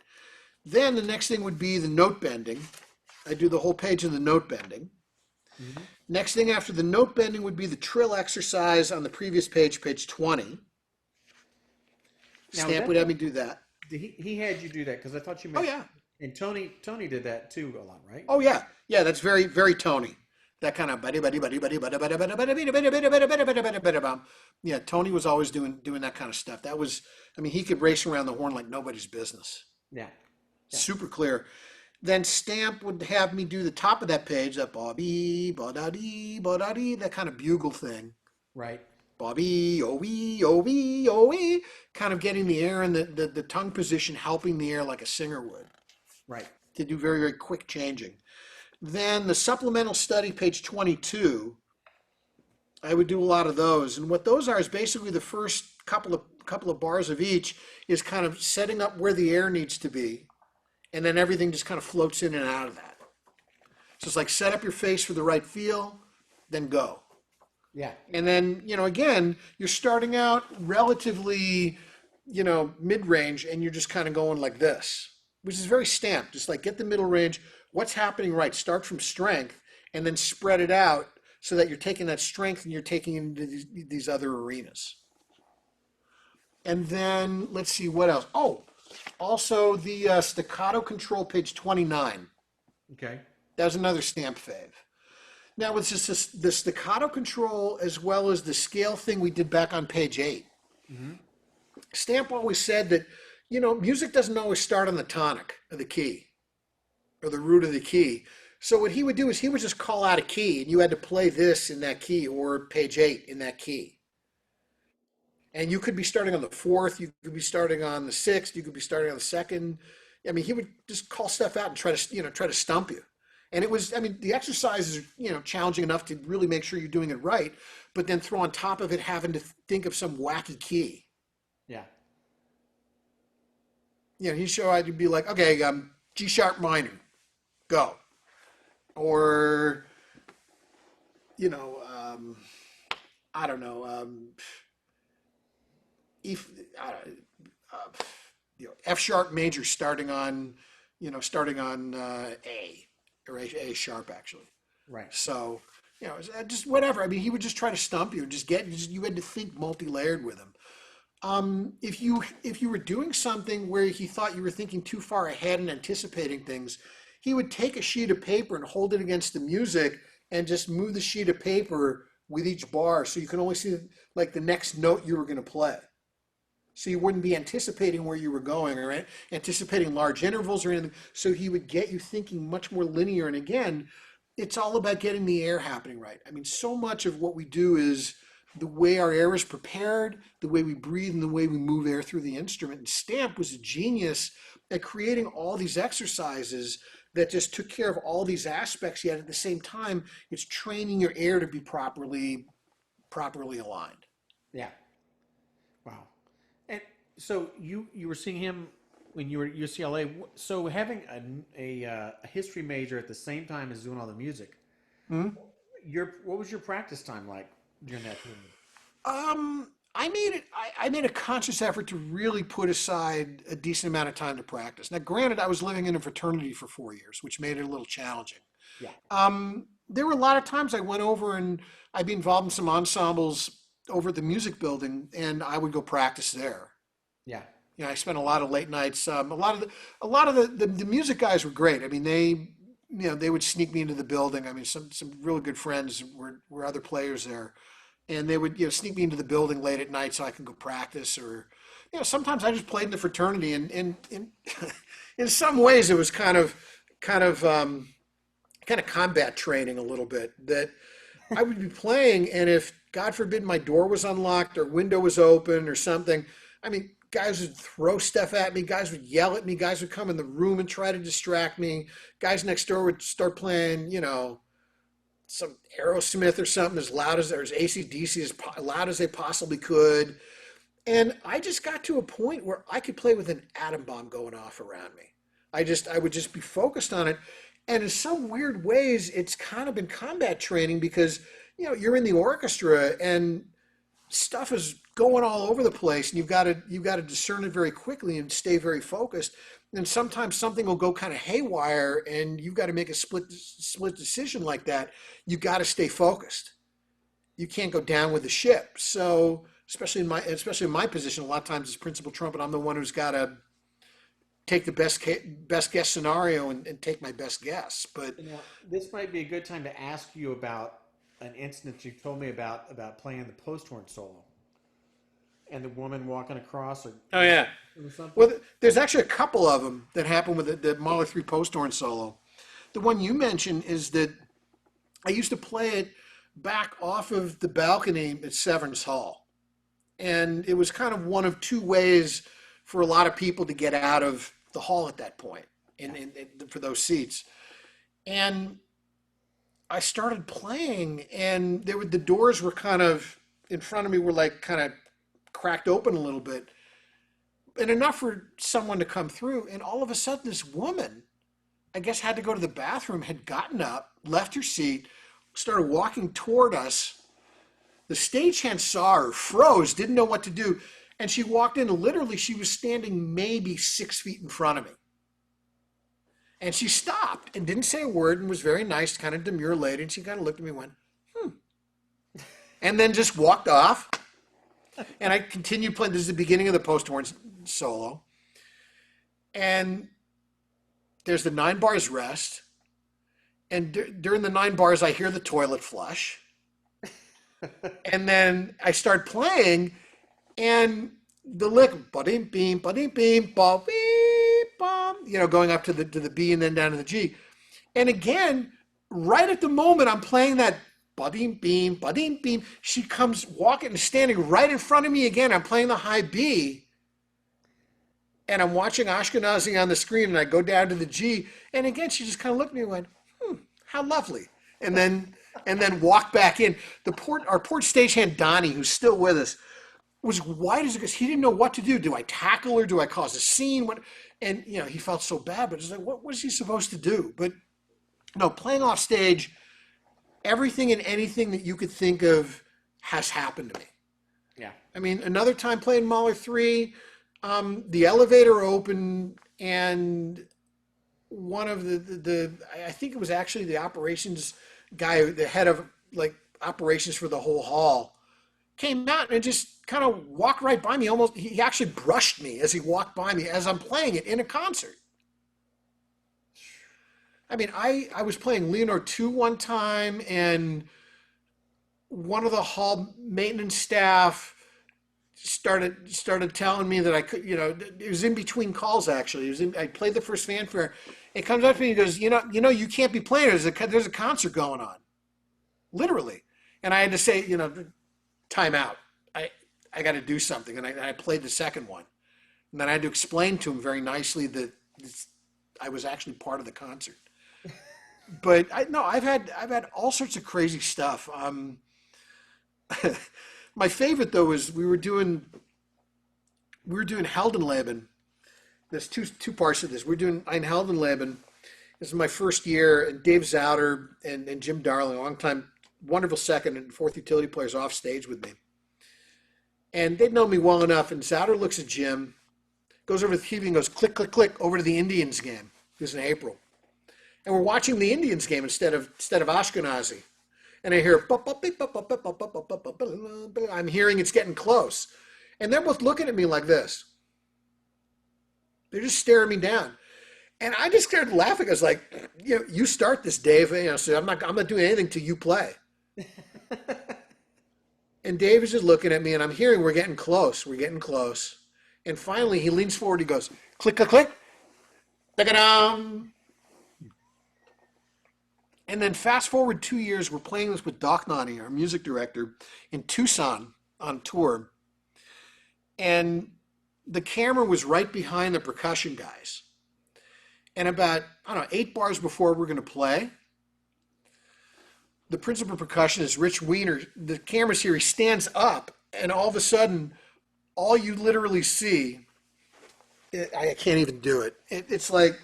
S1: Then the next thing would be the note bending. I do the whole page of the note bending.
S2: Mm-hmm.
S1: Next thing after the note bending would be the trill exercise on the previous page, page 20.
S2: Now,
S1: Stamp would have me do that.
S2: he had you do that because I thought you
S1: Oh,
S2: mentioned,
S1: yeah.
S2: and Tony did that too a lot, right?
S1: Oh, yeah. Yeah, that's very, very Tony. That kind of buddy, buddy, buddy, buddy, buddy, buddy, buddy, buddy, buddy, buddy, buddy, buddy, buddy, buddy, buddy, buddy. Yeah, Tony was always doing that kind of stuff. That was, I mean, he could race around the horn like nobody's business.
S2: Yeah. Yeah.
S1: Super clear. Then Stamp would have me do the top of that page, that bobby, ba-da-dee, ba-da-dee, that kind of bugle thing.
S2: Right.
S1: Bobby, oh-wee, oh-wee, oh-wee, kind of getting the air in the tongue position, helping the air like a singer would,
S2: Right.
S1: to do very, very quick changing. Then the supplemental study, page 22, I would do a lot of those. And what those are is basically the first couple of bars of each is kind of setting up where the air needs to be. And then everything just kind of floats in and out of that. So it's like set up your face for the right feel, then go.
S2: Yeah.
S1: And then, again, you're starting out relatively, mid-range, and you're just kind of going like this, which is very Stamped. Just like get the middle range, what's happening right, start from strength, and then spread it out so that you're taking that strength and you're taking it into these other arenas. And then, let's see, what else? Oh, also the staccato control, page 29.
S2: Okay.
S1: That was another Stamp fave. Now, with the staccato control as well as the scale thing we did back on page 8,
S2: Mm-hmm.
S1: Stamp always said that, music doesn't always start on the tonic of the key or the root of the key. So what he would do is he would just call out a key, and you had to play this in that key or page 8 in that key. And you could be starting on the 4th, you could be starting on the 6th, you could be starting on the 2nd. I mean, he would just call stuff out and try to stump you. And it was, I mean, the exercise is, challenging enough to really make sure you're doing it right, but then throw on top of it having to think of some wacky key.
S2: Yeah.
S1: He'd show I'd be like, okay, G sharp minor, go. Or, I don't know, F sharp major starting on A, or A sharp actually.
S2: Right.
S1: So, just whatever. I mean, he would just try to stump you and you had to think multi-layered with him. If you were doing something where he thought you were thinking too far ahead and anticipating things, he would take a sheet of paper and hold it against the music and just move the sheet of paper with each bar so you can only see like the next note you were going to play. So you wouldn't be anticipating where you were going or anticipating large intervals or anything. So he would get you thinking much more linear. And again, it's all about getting the air happening right. I mean, so much of what we do is the way our air is prepared, the way we breathe, and the way we move air through the instrument. And Stamp was a genius at creating all these exercises that just took care of all these aspects, yet at the same time, it's training your air to be properly aligned.
S2: Yeah. Wow. And so you were seeing him when you were at UCLA. So having a history major at the same time as doing all the music,
S1: Mm-hmm.
S2: what was your practice time like during that period?
S1: I made a conscious effort to really put aside a decent amount of time to practice. Now, granted, I was living in a fraternity for 4 years, which made it a little challenging.
S2: Yeah.
S1: There were a lot of times I went over and I'd be involved in some ensembles over at the music building, and I would go practice there.
S2: Yeah.
S1: I spent a lot of late nights. A lot of the music guys were great. I mean, they would sneak me into the building. I mean, some really good friends were other players there. And they would, sneak me into the building late at night so I could go practice. Or, sometimes I just played in the fraternity. And in some ways, it was kind of combat training a little bit. That I would be playing, and if God forbid my door was unlocked or window was open or something, I mean, guys would throw stuff at me. Guys would yell at me. Guys would come in the room and try to distract me. Guys next door would start playing, some Aerosmith or something as loud as AC/DC as loud as they possibly could. And I just got to a point where I could play with an atom bomb going off around me. I would just be focused on it. And in some weird ways, it's kind of been combat training because, you're in the orchestra and stuff is going all over the place, and you've got to discern it very quickly and stay very focused. And sometimes something will go kind of haywire, and you've got to make a split decision like that. You've got to stay focused. You can't go down with the ship. So especially in my position, a lot of times as principal trumpet, I'm the one who's got to take the best guess scenario and take my best guess. But
S2: Now, this might be a good time to ask you about an instance you told me about playing the post horn solo and the woman walking across
S1: oh yeah,
S2: or something.
S1: well, there's actually a couple of them that happen with the Mahler 3 post horn solo. The one you mentioned is that I used to play it back off of the balcony at Severance Hall. And it was kind of one of two ways for a lot of people to get out of the hall at that point and for those seats. And I started playing, and the doors were kind of in front of me, were like kind of cracked open a little bit, and enough for someone to come through. And all of a sudden, this woman, I guess, had to go to the bathroom, had gotten up, left her seat, started walking toward us. The stagehand saw her, froze, didn't know what to do. And she walked in, and literally she was standing maybe 6 feet in front of me. And she stopped and didn't say a word and was very nice, kind of demure lady. And she kind of looked at me and went, and then just walked off. And I continued playing. This is the beginning of the post horn solo. And there's the 9 bars rest. And during the 9 bars, I hear the toilet flush. And then I start playing, and the lick, ba-ding, beam, ba-ding, beam, ba, beep, bum, going up to the B and then down to the G. And again, right at the moment I'm playing that ba-ding, beam, she comes walking and standing right in front of me again. I'm playing the high B, and I'm watching Ashkenazi on the screen, and I go down to the G, and again, she just kind of looked at me and went, how lovely. And then walked back in. Our port stagehand, Donnie, who's still with us, was white as because he didn't know what to do. Do I tackle her? Do I cause a scene? And he felt so bad, but it's like, what was he supposed to do? But no, playing off stage, everything and anything that you could think of has happened to me.
S2: Yeah.
S1: I mean, another time playing Mahler 3, the elevator opened, and one of the I think it was actually the operations guy, the head of like operations for the whole hall, came out and just kind of walked right by me. Almost, he actually brushed me as he walked by me as I'm playing it in a concert. I mean, I was playing Leonore 2 one time, and one of the hall maintenance staff started telling me that I could, it was in between calls actually. I played the first fanfare. It comes up to me and goes, you can't be playing. There's a concert going on, literally. And I had to say, time out. I got to do something. And I played the second one. And then I had to explain to him very nicely that I was actually part of the concert. But I've had all sorts of crazy stuff. My favorite though is we were doing Heldenleben. There's two parts of this. We're doing Ein Heldenleben. This is my first year, and Dave Zauder and Jim Darling, a long time, wonderful second and fourth utility players, off stage with me. And they'd known me well enough, and Zauder looks at Jim, goes over to the TV and goes, click, click, click, over to the Indians game. It was in April. And we're watching the Indians game instead of Ashkenazi. And I hear, I'm hearing it's getting close. And they're both looking at me like this. They're just staring me down. And I just started laughing. I was like, you start this, Dave. So I'm not doing anything till you play. And Dave is just looking at me, and I'm hearing we're getting close. We're getting close. And finally, he leans forward. He goes, click, click, click. Da-da-dum. And then fast forward 2 years, we're playing this with Doc Nani, our music director, in Tucson on tour. And the camera was right behind the percussion guys. And about, 8 bars before we're going to play, the principal percussionist, Rich Wiener, the camera's here, he stands up, and all of a sudden, all you literally see, I can't even do it. It's like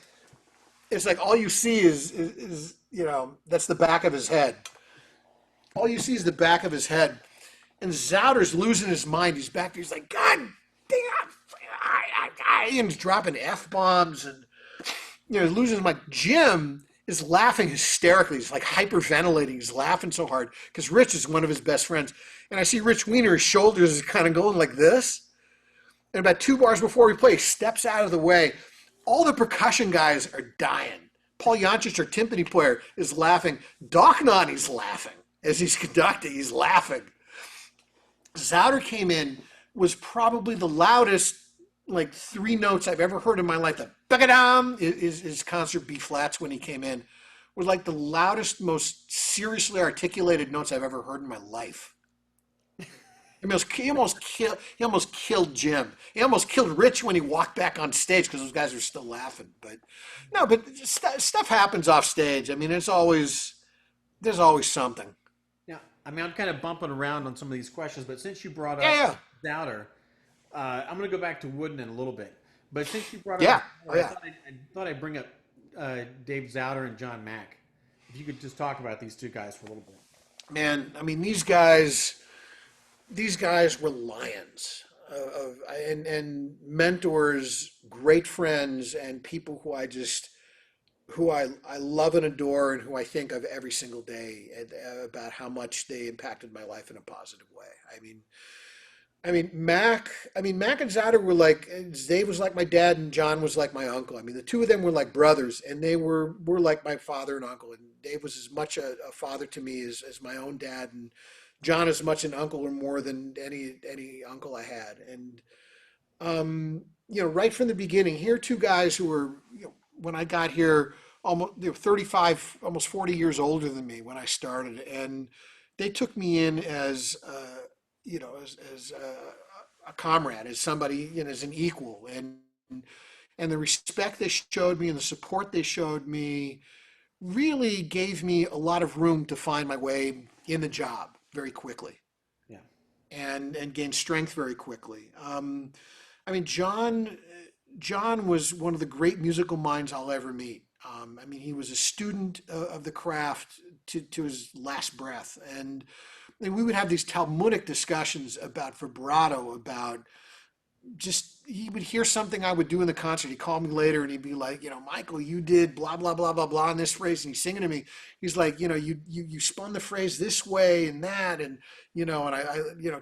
S1: it's like all you see is that's the back of his head. All you see is the back of his head. And Zauder's losing his mind. He's back there. He's like, God damn, and he's dropping F bombs and losing his mind. Jim is laughing hysterically. He's like hyperventilating. He's laughing so hard because Rich is one of his best friends. And I see Rich Wiener, his shoulders is kind of going like this. And about 2 bars before we play, he steps out of the way. All the percussion guys are dying. Paul Yancic, our timpani player, is laughing. Dochnani's laughing as he's conducting. He's laughing. Zauder came in, was probably the loudest, like 3 notes I've ever heard in my life. The "Bagadam" is his concert B flats when he came in, were like the loudest, most seriously articulated notes I've ever heard in my life. He almost killed Jim. He almost killed Rich when he walked back on stage because those guys were still laughing. But no, but stuff happens off stage. I mean, there's always something.
S2: Yeah, I mean, I'm kind of bumping around on some of these questions, but since you brought
S1: Yeah,
S2: up
S1: yeah,
S2: Dowder, I'm going to go back to Wooden in a little bit. But since you brought up
S1: yeah, oh
S2: Dowder,
S1: yeah.
S2: I thought I'd bring up Dave Zauder and John Mack. If you could just talk about these two guys for a little bit.
S1: Man, I mean, these guys were lions and mentors, great friends, and people who I love and adore, and who I think of every single day about how much they impacted my life in a positive way. Mac and Zauder were like, Dave was like my dad and John was like my uncle. I mean, the two of them were like brothers, and they were like my father and uncle. And Dave was as much a father to me as my own dad, and John as much an uncle or more than any uncle I had. And right from the beginning, here are two guys who were, when I got here, almost 35, almost 40 years older than me when I started, and they took me in as as a comrade, as somebody, as an equal, and the respect they showed me and the support they showed me really gave me a lot of room to find my way in the job very quickly
S2: Yeah.
S1: and gain strength very quickly. John was one of the great musical minds I'll ever meet. He was a student of the craft to his last breath, and we would have these Talmudic discussions about vibrato, about just he would hear something I would do in the concert. He'd call me later and he'd be like, Michael, you did blah blah blah blah blah in this phrase, and he's singing to me. He's like, you spun the phrase this way and that, and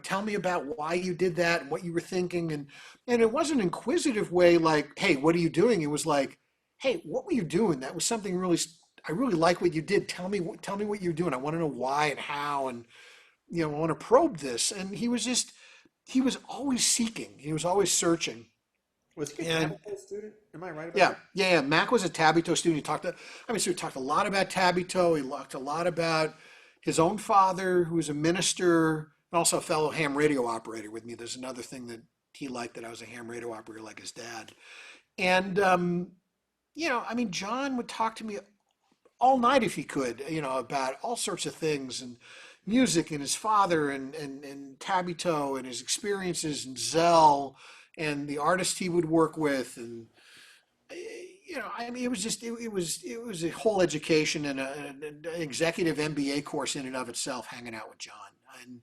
S1: tell me about why you did that and what you were thinking, and it wasn't an inquisitive way like, hey, what are you doing? It was like, hey, what were you doing? That was something really. I really like what you did. Tell me what you're doing. I want to know why and how, and I want to probe this. And he was always seeking. He was always searching.
S2: Was he a
S1: And
S2: Tabitha student? Am I right about
S1: yeah,
S2: that?
S1: yeah, yeah. Mac was a Tabito student. So he talked a lot about Tabito. He talked a lot about his own father, who was a minister and also a fellow ham radio operator with me. There's another thing that he liked, that I was a ham radio operator like his dad. And, John would talk to me all night if he could, about all sorts of things and music and his father and Tabito and his experiences and Zell and the artists he would work with. And it was just it was a whole education and an executive MBA course in and of itself, hanging out with John.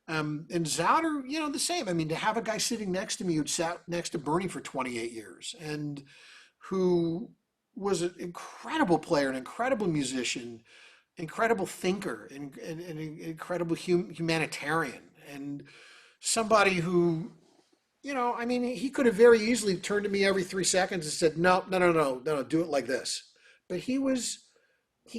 S1: And Zauder, the same. I mean, to have a guy sitting next to me who'd sat next to Bernie for 28 years and who was an incredible player, an incredible musician, incredible thinker, and an incredible humanitarian, and somebody who, he could have very easily turned to me every 3 seconds and said, no, no, no, no, no, do it like this. But he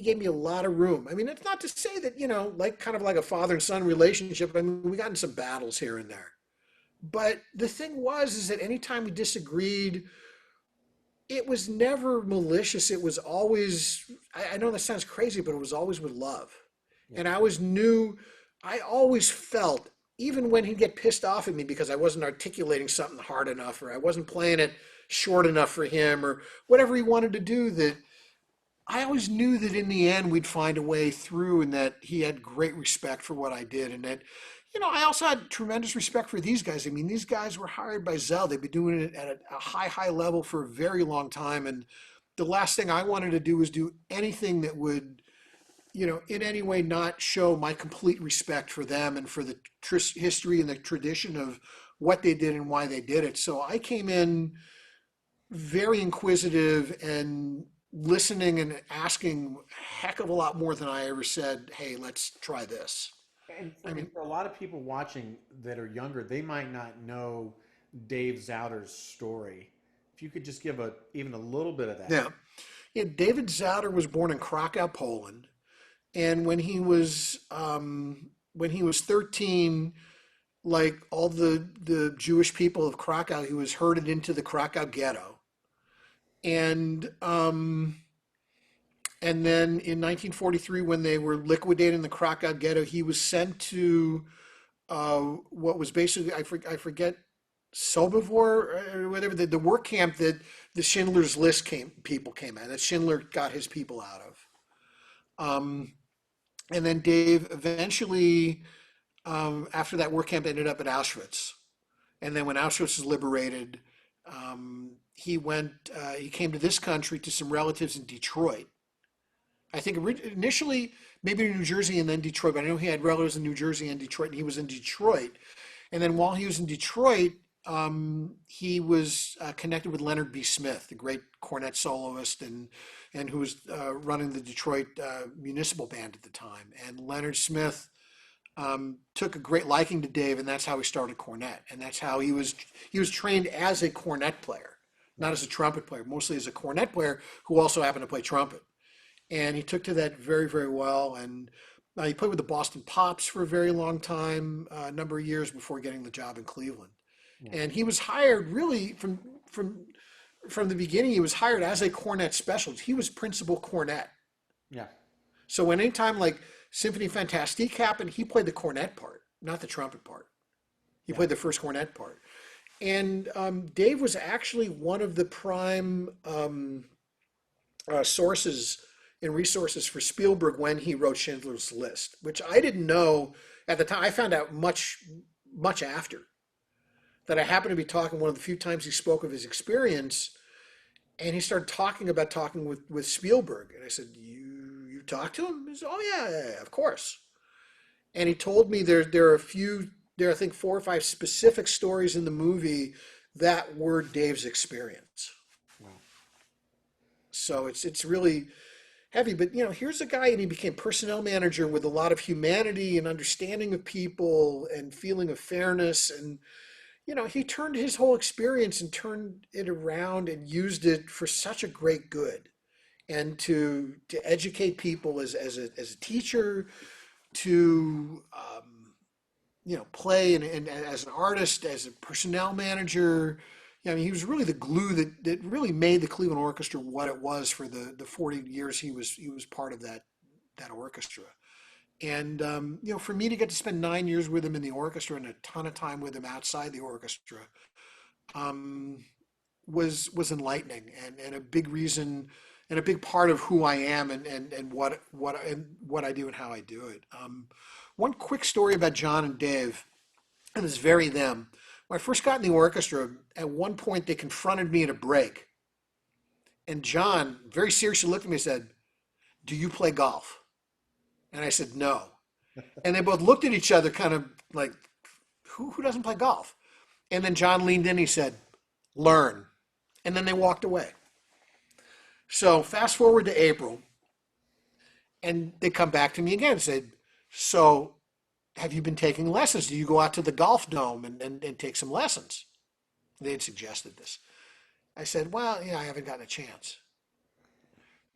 S1: gave me a lot of room. I mean, it's not to say that, like kind of like a father and son relationship. I mean, we got in some battles here and there. But the thing is that anytime we disagreed, it was never malicious. It was always, I know that sounds crazy, but it was always with love.
S2: Yeah.
S1: And I always felt, even when he'd get pissed off at me because I wasn't articulating something hard enough, or I wasn't playing it short enough for him, or whatever he wanted to do, that I always knew that in the end we'd find a way through, and that he had great respect for what I did, and that, I also had tremendous respect for these guys. I mean, these guys were hired by Zell. They've been doing it at a high, high level for a very long time, and the last thing I wanted to do was do anything that would, in any way not show my complete respect for them and for the history and the tradition of what they did and why they did it. So I came in very inquisitive and listening and asking a heck of a lot more than I ever said, hey, let's try this. I
S2: And
S1: mean,
S2: for a lot of people watching that are younger, they might not know Dave Zauder's story. If you could just give even a little bit of that.
S1: yeah. Yeah, David Zauder was born in Krakow, Poland, and when he was 13, like all the Jewish people of Krakow, he was herded into the Krakow ghetto, and and then in 1943, when they were liquidating the Krakow ghetto, he was sent to what was basically I forget Sobibor or whatever the work camp that the Schindler's List people came out that Schindler got his people out of. Um, and then Dave eventually, after that work camp, ended up at Auschwitz. And then when Auschwitz was liberated, he came to this country to some relatives in Detroit. I think initially maybe New Jersey and then Detroit, but I know he had relatives in New Jersey and Detroit, and he was in Detroit. And then while he was in Detroit, he was connected with Leonard B. Smith, the great cornet soloist, and who was running the Detroit Municipal Band at the time. And Leonard Smith took a great liking to Dave, and that's how he started cornet. And that's how he was trained as a cornet player, not as a trumpet player, mostly as a cornet player who also happened to play trumpet. And he took to that very, very well. And he played with the Boston Pops for a very long time, a number of years before getting the job in Cleveland.
S2: Yeah.
S1: And he was hired really from the beginning. He was hired as a cornet specialist. He was principal cornet.
S2: Yeah.
S1: So when anytime like Symphony Fantastique happened, he played the cornet part, not the trumpet part. He
S2: Yeah.
S1: played the first cornet part. And Dave was actually one of the prime sources and resources for Spielberg when he wrote Schindler's List, which I didn't know at the time. I found out much, much after that. I happened to be talking one of the few times he spoke of his experience, and he started talking with Spielberg, and I said, "You talked to him?" He said, "Oh yeah, yeah, yeah, of course." And he told me there are I think four or five specific stories in the movie that were Dave's experience.
S2: Wow.
S1: So it's really heavy. But here's a guy, and he became personnel manager with a lot of humanity and understanding of people and feeling of fairness. And he turned his whole experience and turned it around and used it for such a great good. And to educate people as a teacher, to play and as an artist, as a personnel manager. Yeah, I mean, he was really the glue that really made the Cleveland Orchestra what it was for the 40 years he was part of that orchestra. And for me to get to spend 9 years with him in the orchestra and a ton of time with him outside the orchestra um, was enlightening and a big reason and a big part of who I am and what I do and how I do it. One quick story about John and Dave, and it's very them. When I first got in the orchestra, at one point they confronted me at a break, and John very seriously looked at me and said, "Do you play golf?" And I said, "No." And they both looked at each other kind of like, who doesn't play golf? And then John leaned in and he said, "Learn." And then they walked away. So fast forward to April, and they come back to me again and said, "So have you been taking lessons? Do you go out to the golf dome and take some lessons?" They had suggested this. I said, "Well, I haven't gotten a chance."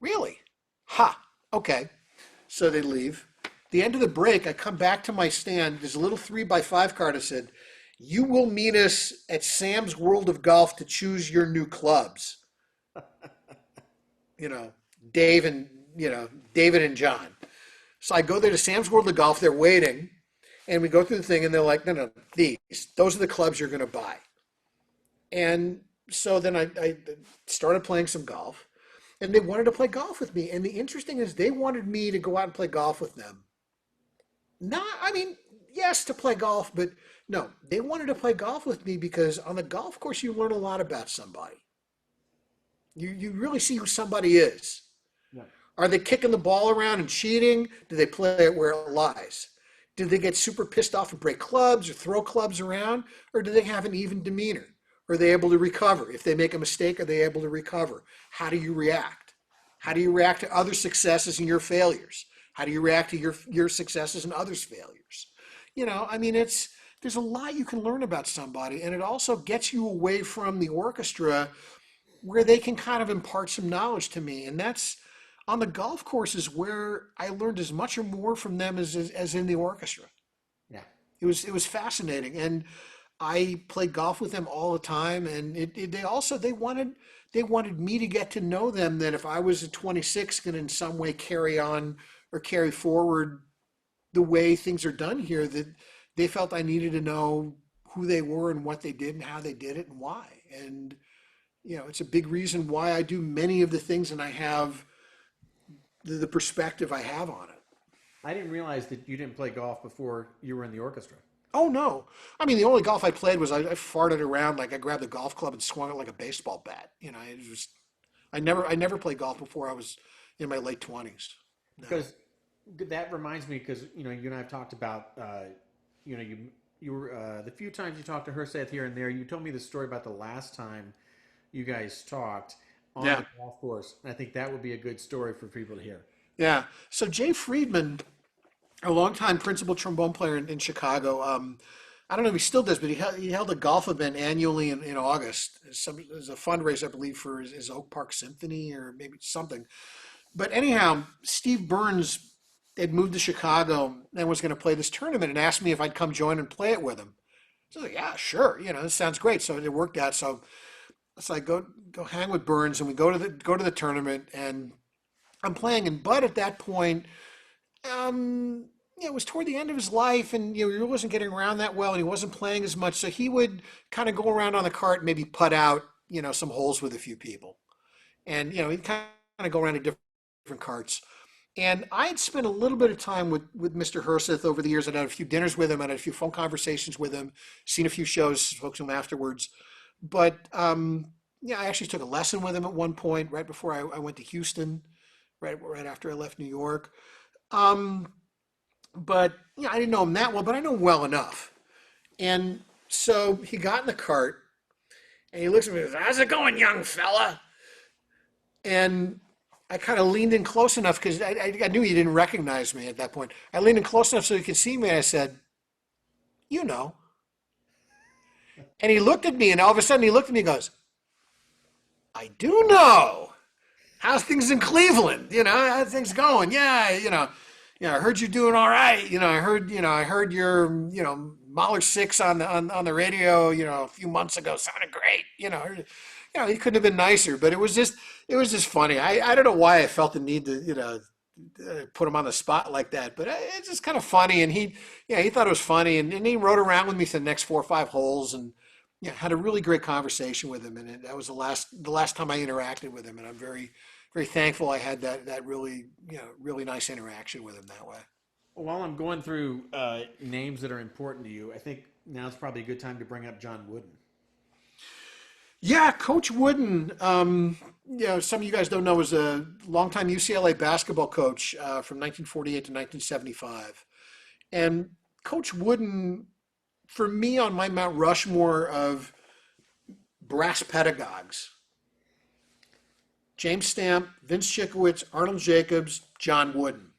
S1: "Really?" "Ha, okay." So they leave. The end of the break, I come back to my stand. There's a little 3x5 card that said, "You will meet us at Sam's World of Golf to choose your new clubs." You know, Dave and, David and John. So I go there to Sam's World of Golf. They're waiting. And we go through the thing, and they're like, "No, no, those are the clubs you're going to buy." And so then I started playing some golf, and they wanted to play golf with me. And the interesting is they wanted me to go out and play golf with them. Not, I mean, yes, to play golf, but no, they wanted to play golf with me because on the golf course, you learn a lot about somebody. You really see who somebody is.
S2: Yeah.
S1: Are they kicking the ball around and cheating? Do they play it where it lies? Do they get super pissed off and break clubs or throw clubs around? Or do they have an even demeanor? Are they able to recover? If they make a mistake, are they able to recover? How do you react? How do you react to other successes and your failures? How do you react to your successes and others' failures? I mean, there's a lot you can learn about somebody, and it also gets you away from the orchestra where they can kind of impart some knowledge to me. And that's on the golf courses where I learned as much or more from them as in the orchestra.
S2: Yeah.
S1: It was fascinating, and I played golf with them all the time. And they wanted me to get to know them. That if I was at 26, going to in some way carry on or carry forward the way things are done here, that they felt I needed to know who they were and what they did and how they did it and why. And it's a big reason why I do many of the things, and I have the perspective I have on it.
S2: I didn't realize that you didn't play golf before you were in the orchestra.
S1: Oh no. I mean, the only golf I played was I farted around, like I grabbed a golf club and swung it like a baseball bat. It was I never played golf before I was in my late 20s. No.
S2: Because that reminds me, because you and I have talked about, you were the few times you talked to her, Seth, here and there. You told me the story about the last time you guys talked on
S1: Yeah.
S2: the golf course. And I think that would be a good story for people to hear.
S1: Yeah. So Jay Friedman, a longtime principal trombone player in Chicago. I don't know if he still does, but he held a golf event annually in August. As a fundraiser, I believe, for his Oak Park Symphony or maybe something. But anyhow, Steve Burns had moved to Chicago and was going to play this tournament and asked me if I'd come join and play it with him. So I was like, yeah, sure. This sounds great. So it worked out. So I go hang with Burns, and we go to the tournament, and I'm playing. And Bud at that point, it was toward the end of his life, and he wasn't getting around that well, and he wasn't playing as much. So he would kind of go around on the cart, and maybe putt out, some holes with a few people, and he'd kind of go around to different carts. And I had spent a little bit of time with Mr. Herseth over the years. I'd had a few dinners with him, I'd had a few phone conversations with him, seen a few shows, spoke to him afterwards. But yeah, I actually took a lesson with him at one point, right before I went to Houston, right after I left New York. Um, but I didn't know him that well, but I know him well enough. And so he got in the cart and he looks at me and goes, "How's it going, young fella?" And I kind of leaned in close enough because I knew he didn't recognize me at that point. I leaned in close enough so he could see me, and I said, "You know." And he looked at me, and all of a sudden he looked at me and goes, "I do know. How's things in Cleveland? How's things going? Yeah, I heard you're doing all right. I heard your, Mahler six on the radio, a few months ago sounded great. He couldn't have been nicer, but it was just funny. I don't know why I felt the need to, put him on the spot like that, but it's just kind of funny. And he thought it was funny, and he rode around with me for the next 4 or 5 holes, and had a really great conversation with him. And that was the last time I interacted with him, and I'm very, very thankful I had that really, really nice interaction with him that way.
S2: While I'm going through names that are important to you, I think now's probably a good time to bring up John Wooden.
S1: Yeah, Coach Wooden, some of you guys don't know, was a longtime UCLA basketball coach from 1948 to 1975. And Coach Wooden, for me, on my Mount Rushmore of brass pedagogues, James Stamp, Vince Chikowitz, Arnold Jacobs, John Wooden.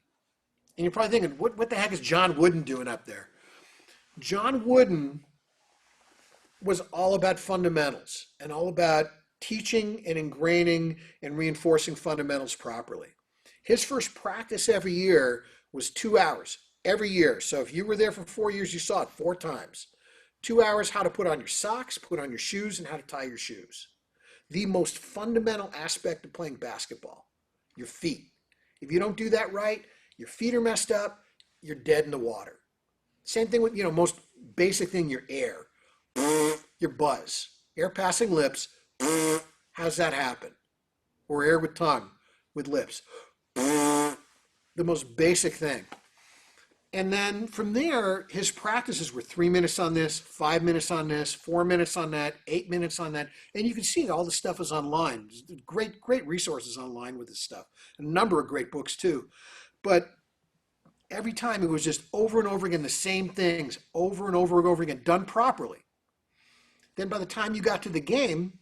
S1: And you're probably thinking, what the heck is John Wooden doing up there? John Wooden was all about fundamentals and all about teaching and ingraining and reinforcing fundamentals properly. His first practice every year was 2 hours every year. So if you were there for 4 years, you saw it 4 times. 2 hours, how to put on your socks, put on your shoes, and how to tie your shoes. The most fundamental aspect of playing basketball, your feet. If you don't do that right, your feet are messed up, you're dead in the water. Same thing with, most basic thing, your air. Your buzz. Air passing lips. How's that happen? Or air with tongue, with lips. The most basic thing. And then from there, his practices were 3 minutes on this, 5 minutes on this, 4 minutes on that, 8 minutes on that. And you can see all the stuff is online. Great, great resources online with this stuff. A number of great books too. But every time it was just over and over again, the same things over and over and over again, done properly. Then by the time you got to the game,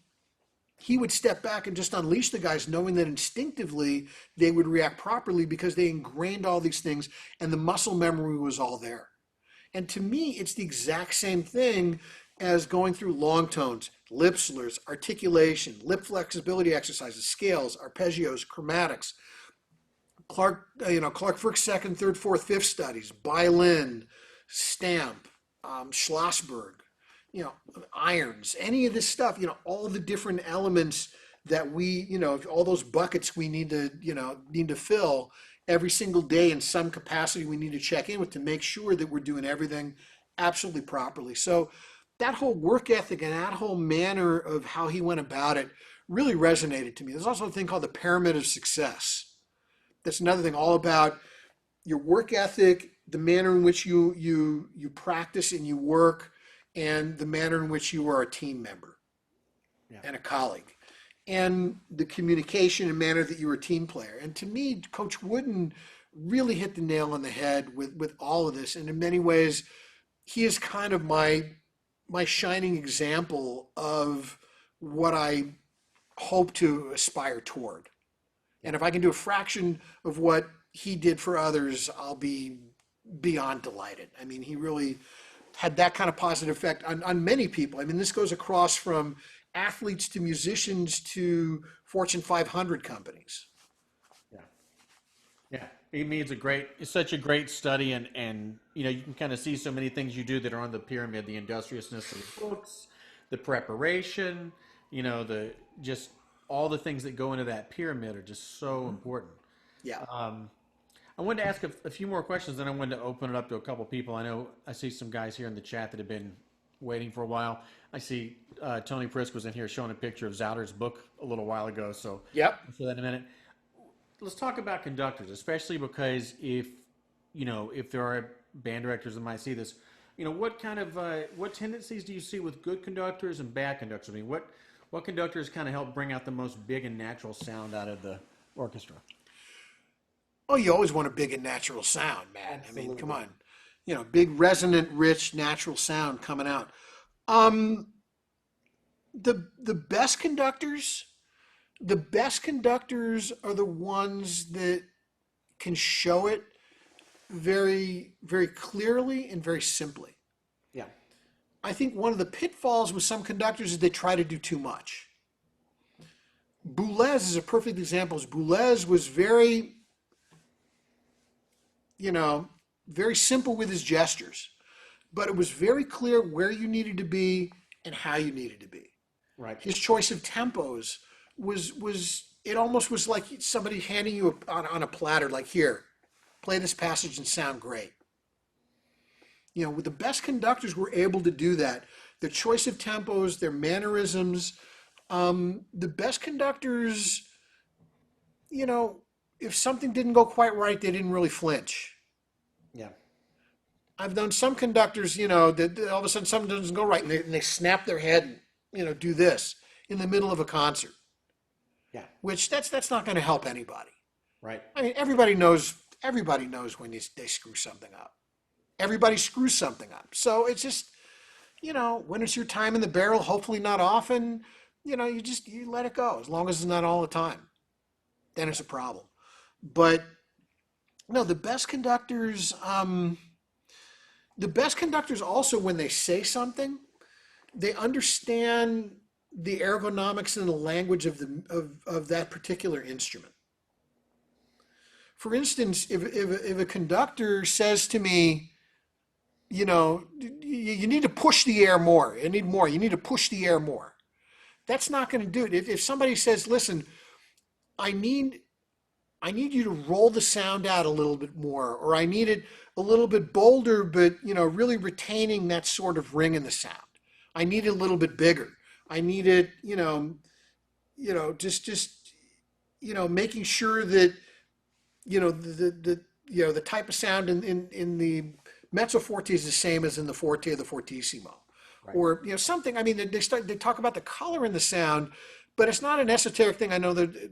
S1: he would step back and just unleash the guys, knowing that instinctively they would react properly because they ingrained all these things and the muscle memory was all there. And to me, it's the exact same thing as going through long tones, lip slurs, articulation, lip flexibility exercises, scales, arpeggios, chromatics. Clark Frick's second, third, fourth, fifth studies, Bailin, Stamp, Schlossberg, irons, any of this stuff, all the different elements that we, all those buckets we need to fill every single day in some capacity we need to check in with to make sure that we're doing everything absolutely properly. So that whole work ethic and that whole manner of how he went about it really resonated to me. There's also a thing called the pyramid of success. That's another thing all about your work ethic, the manner in which you practice and you work, and the manner in which you are a team member and a colleague, and the communication and manner that you're a team player. And to me, Coach Wooden really hit the nail on the head with all of this. And in many ways, he is kind of my shining example of what I hope to aspire toward. And if I can do a fraction of what he did for others, I'll be beyond delighted. I mean, he really had that kind of positive effect on many people. I mean, this goes across from athletes to musicians to Fortune 500 companies.
S2: Yeah. Yeah. I mean, it's such a great study, and you can kind of see so many things you do that are on the pyramid, the industriousness of the books, the preparation, the just all the things that go into that pyramid are just so important.
S1: Yeah.
S2: I wanted to ask a few more questions, then I wanted to open it up to a couple people. I know I see some guys here in the chat that have been waiting for a while. I see Tony Prisk was in here showing a picture of Zauder's book a little while ago, so
S1: Yep.
S2: I'll show that in a minute. Let's talk about conductors, especially because if there are band directors that might see this, what kind of what tendencies do you see with good conductors and bad conductors? I mean, what conductors kind of help bring out the most big and natural sound out of the orchestra?
S1: Oh, you always want a big and natural sound, man. Absolutely. I mean, come on. Big, resonant, rich, natural sound coming out. The best conductors are the ones that can show it very, very clearly and very simply.
S2: Yeah.
S1: I think one of the pitfalls with some conductors is they try to do too much. Boulez is a perfect example. Boulez was very very simple with his gestures, but it was very clear where you needed to be and how you needed to be.
S2: Right.
S1: His choice of tempos was it almost was like somebody handing you on a platter, like, here, play this passage and sound great. With the best conductors were able to do that. Their choice of tempos, their mannerisms, the best conductors, if something didn't go quite right, they didn't really flinch.
S2: Yeah.
S1: I've known some conductors, that all of a sudden something doesn't go right, and they snap their head and, do this in the middle of a concert.
S2: Yeah.
S1: Which that's not going to help anybody.
S2: Right.
S1: I mean, everybody knows when they screw something up. Everybody screws something up. So it's just, when it's your time in the barrel, hopefully not often, you let it go, as long as it's not all the time. Then it's a problem. But no, the best conductors also, when they say something, they understand the ergonomics and the language of that particular instrument. For instance, if a conductor says to me, you need to push the air more. You need to push the air more. That's not going to do it. If somebody says, listen, I need you to roll the sound out a little bit more, or I need it a little bit bolder, but really retaining that sort of ring in the sound. I need it a little bit bigger. I need it, just making sure that, the type of sound in the mezzo forte is the same as in the forte or the fortissimo,
S2: Right.
S1: or something. I mean, they talk about the color in the sound, but it's not an esoteric thing. I know that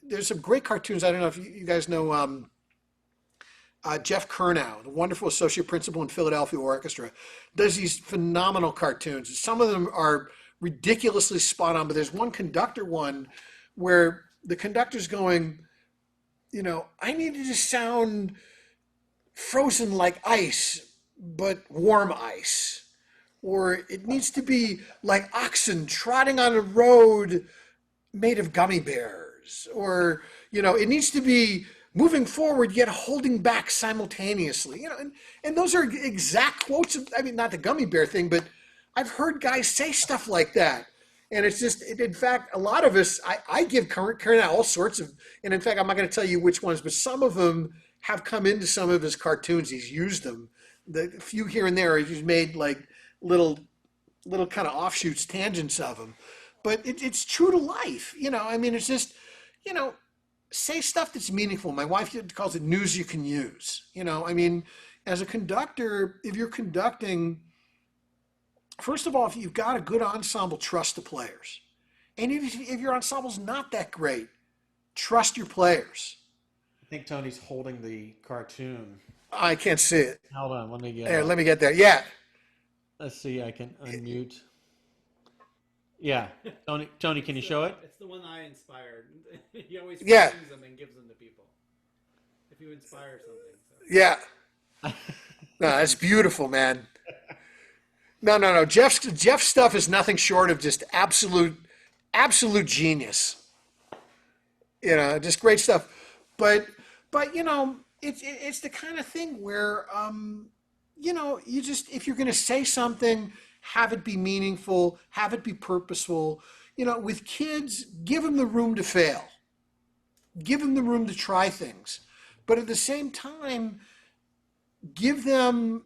S1: there's some great cartoons. I don't know if you guys know Jeff Kernow, the wonderful associate principal in Philadelphia Orchestra, does these phenomenal cartoons. Some of them are ridiculously spot on, but there's one conductor one where the conductor's going, I need it to sound frozen like ice, but warm ice. Or it needs to be like oxen trotting on a road made of gummy bears. Or, it needs to be moving forward yet holding back simultaneously. And those are exact quotes of, I mean, not the gummy bear thing, but I've heard guys say stuff like that. And it's just, in fact, a lot of us, I give Karen all sorts of, and in fact, I'm not going to tell you which ones, but some of them have come into some of his cartoons. He's used them. The few here and there, he's made like little kind of offshoots, tangents of them. But it's true to life. I mean, it's just, say stuff that's meaningful. My wife calls it news you can use. I mean, as a conductor, if you're conducting, first of all, if you've got a good ensemble, trust the players. And if your ensemble's not that great, trust your players.
S2: I think Tony's holding the cartoon.
S1: I can't see it.
S2: Hold on, let me get.
S1: There, let me get there. Yeah.
S2: Let's see. I can unmute. Yeah, Tony, can you show it?
S3: It's the one I inspired. He always
S1: Yeah.
S3: frames them and gives them to people. If you inspire something. So.
S1: Yeah. No, that's beautiful, man. No. Jeff's stuff is nothing short of just absolute genius. Just great stuff. But it's the kind of thing where you just, if you're going to say something, have it be meaningful, have it be purposeful. With kids, give them the room to fail. Give them the room to try things. But at the same time, give them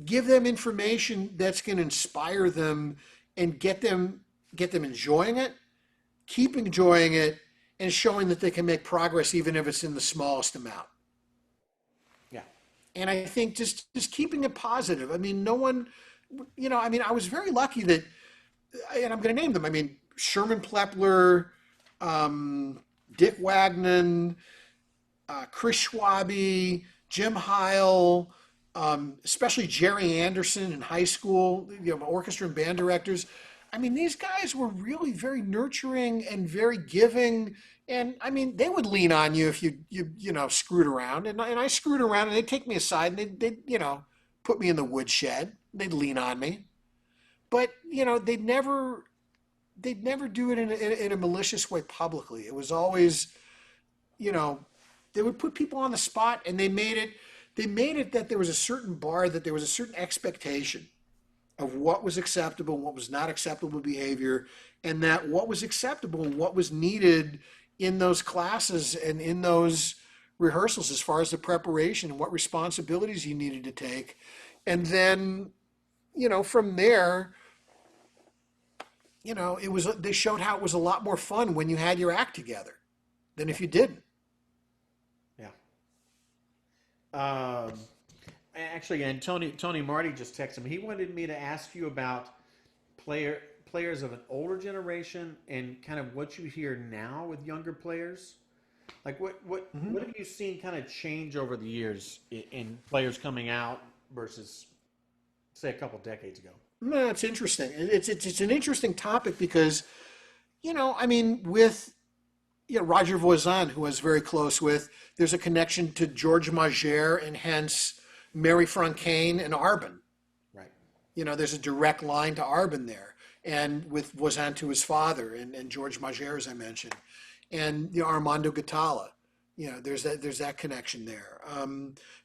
S1: information that's going to inspire them and get them enjoying it, keep enjoying it, and showing that they can make progress even if it's in the smallest amount.
S2: Yeah.
S1: And I think just keeping it positive. I mean, no one, I was very lucky that, and I'm going to name them. I mean, Sherman Plepler, Dick Wagnon, Chris Schwabe, Jim Heil, especially Jerry Anderson in high school, orchestra and band directors. I mean, these guys were really very nurturing and very giving. And I mean, they would lean on you if you screwed around. And I screwed around and they'd take me aside and they'd put me in the woodshed. They'd lean on me. But, they'd never do it in a malicious way publicly. It was always, they would put people on the spot and they made it that there was a certain bar, that there was a certain expectation of what was acceptable and what was not acceptable behavior, and that what was acceptable and what was needed in those classes and in those rehearsals as far as the preparation and what responsibilities you needed to take. And then, from there, they showed how it was a lot more fun when you had your act together than if you didn't.
S2: Yeah. Actually, and Tony Marty just texted me. He wanted me to ask you about players of an older generation and kind of what you hear now with younger players. Like what have you seen kind of change over the years in players coming out versus, say, a couple decades ago?
S1: No, it's interesting. It's an interesting topic because, with Roger Voisin, who I was very close with, there's a connection to George Mager and hence Mary Francaine and Arbin.
S2: Right.
S1: There's a direct line to Arbin there, and with Voisin to his father and George Mager, as I mentioned, and Armando Gatalla. There's that connection there.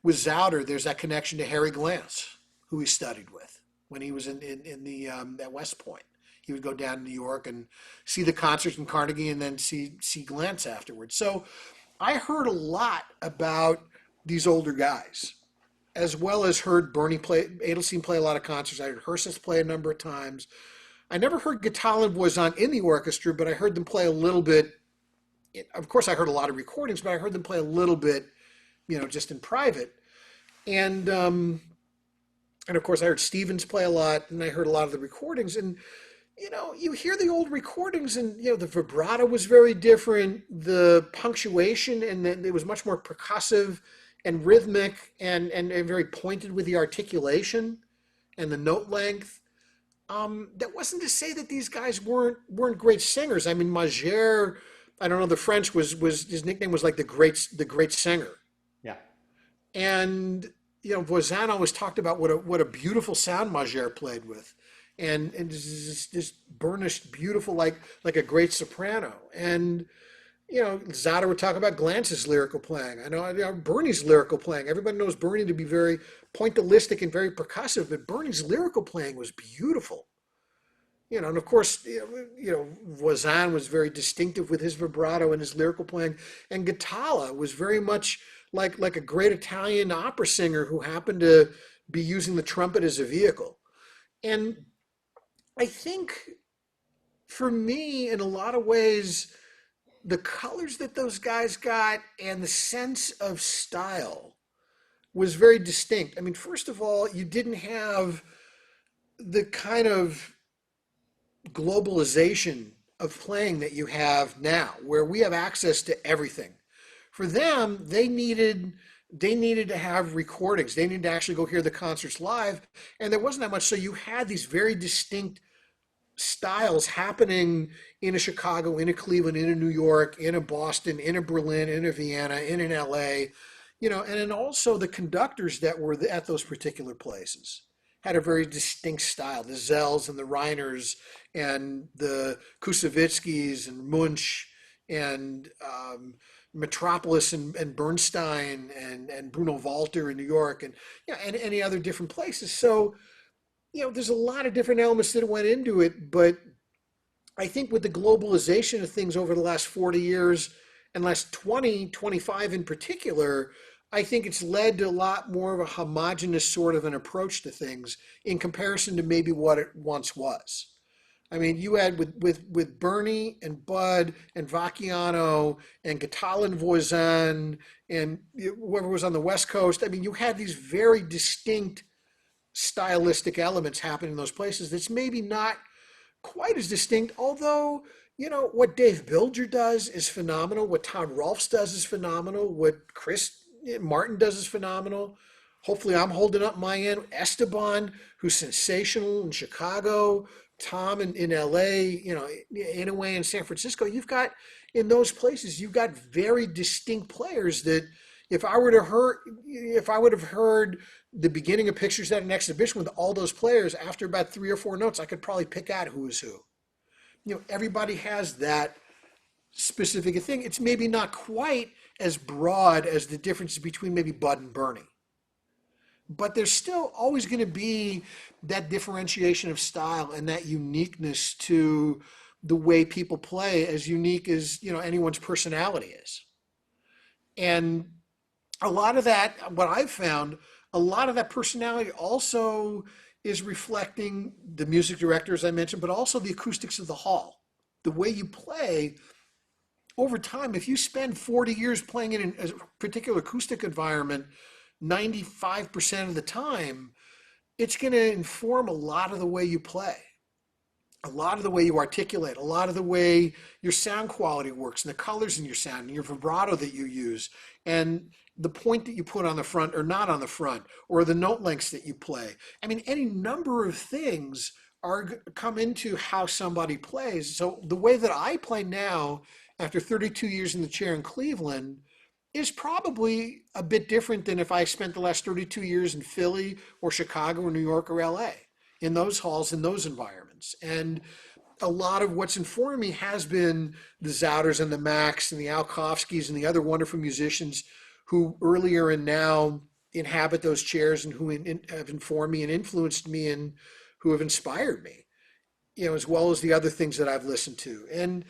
S1: With Zauder, there's that connection to Harry Glantz, who he studied with when he was in the at West Point. He would go down to New York and see the concerts in Carnegie and then see Glantz afterwards. So I heard a lot about these older guys, as well as heard Bernie Edelstein play a lot of concerts. I heard Herseth play a number of times. I never heard Gatalla and Voisin in the orchestra, but I heard them play a little bit. Of course, I heard a lot of recordings, but I heard them play a little bit just in private. And and of course, I heard Stevens play a lot, and I heard a lot of the recordings. And you hear the old recordings, and the vibrato was very different. The punctuation, and then it was much more percussive and rhythmic, and very pointed with the articulation and the note length. That wasn't to say that these guys weren't great singers. I mean, Mager, I don't know, the French was his nickname was like the great singer.
S2: Yeah.
S1: And Voisin always talked about what a beautiful sound Mager played with, and this burnished, beautiful, like a great soprano. And Zauder would talk about Glance's lyrical playing. I know Bernie's lyrical playing. Everybody knows Bernie to be very pointillistic and very percussive, but Bernie's lyrical playing was beautiful. And of course, Voisin was very distinctive with his vibrato and his lyrical playing, and Gattala was very much like a great Italian opera singer who happened to be using the trumpet as a vehicle. And I think for me, in a lot of ways, the colors that those guys got and the sense of style was very distinct. I mean, first of all, you didn't have the kind of globalization of playing that you have now, where we have access to everything. For them, they needed to have recordings. They needed to actually go hear the concerts live, and there wasn't that much. So you had these very distinct styles happening in a Chicago, in a Cleveland, in a New York, in a Boston, in a Berlin, in a Vienna, in an LA, and then also the conductors that were at those particular places had a very distinct style. The Zells and the Reiners and the Kusevitskis and Munch and Metropolis and Bernstein and Bruno Walter in New York and any other different places. So there's a lot of different elements that went into it, but I think with the globalization of things over the last 40 years and last 20, 25 in particular, I think it's led to a lot more of a homogenous sort of an approach to things in comparison to maybe what it once was. I mean, you had with Bernie and Bud and Vacchiano and Gattala and Voisin and whoever was on the West Coast. I mean, you had these very distinct stylistic elements happening in those places that's maybe not quite as distinct, although, what Dave Bilger does is phenomenal. What Todd Rolfs does is phenomenal. What Chris Martin does is phenomenal. Hopefully I'm holding up my end. Esteban, who's sensational in Chicago. Tom in LA, Inouye in San Francisco. In those places, you've got very distinct players that if I would have heard the beginning of Pictures at an Exhibition with all those players, after about 3 or 4 notes, I could probably pick out who is who. Everybody has that specific thing. It's maybe not quite as broad as the differences between maybe Bud and Bernie, but there's still always going to be that differentiation of style and that uniqueness to the way people play, as unique as anyone's personality is. And a lot of that, what I've found, a lot of that personality also is reflecting the music directors I mentioned, but also the acoustics of the hall. The way you play over time, if you spend 40 years playing in a particular acoustic environment, 95% of the time, it's going to inform a lot of the way you play, a lot of the way you articulate, a lot of the way your sound quality works, and the colors in your sound, and your vibrato that you use, and the point that you put on the front or not on the front, or the note lengths that you play. I mean, any number of things come into how somebody plays. So the way that I play now, after 32 years in the chair in Cleveland, is probably a bit different than if I spent the last 32 years in Philly or Chicago or New York or LA, in those halls, in those environments. And a lot of what's informed me has been the Zauders and the Macs and the Alkofskis and the other wonderful musicians who earlier and now inhabit those chairs and who have informed me and influenced me and who have inspired me, as well as the other things that I've listened to. And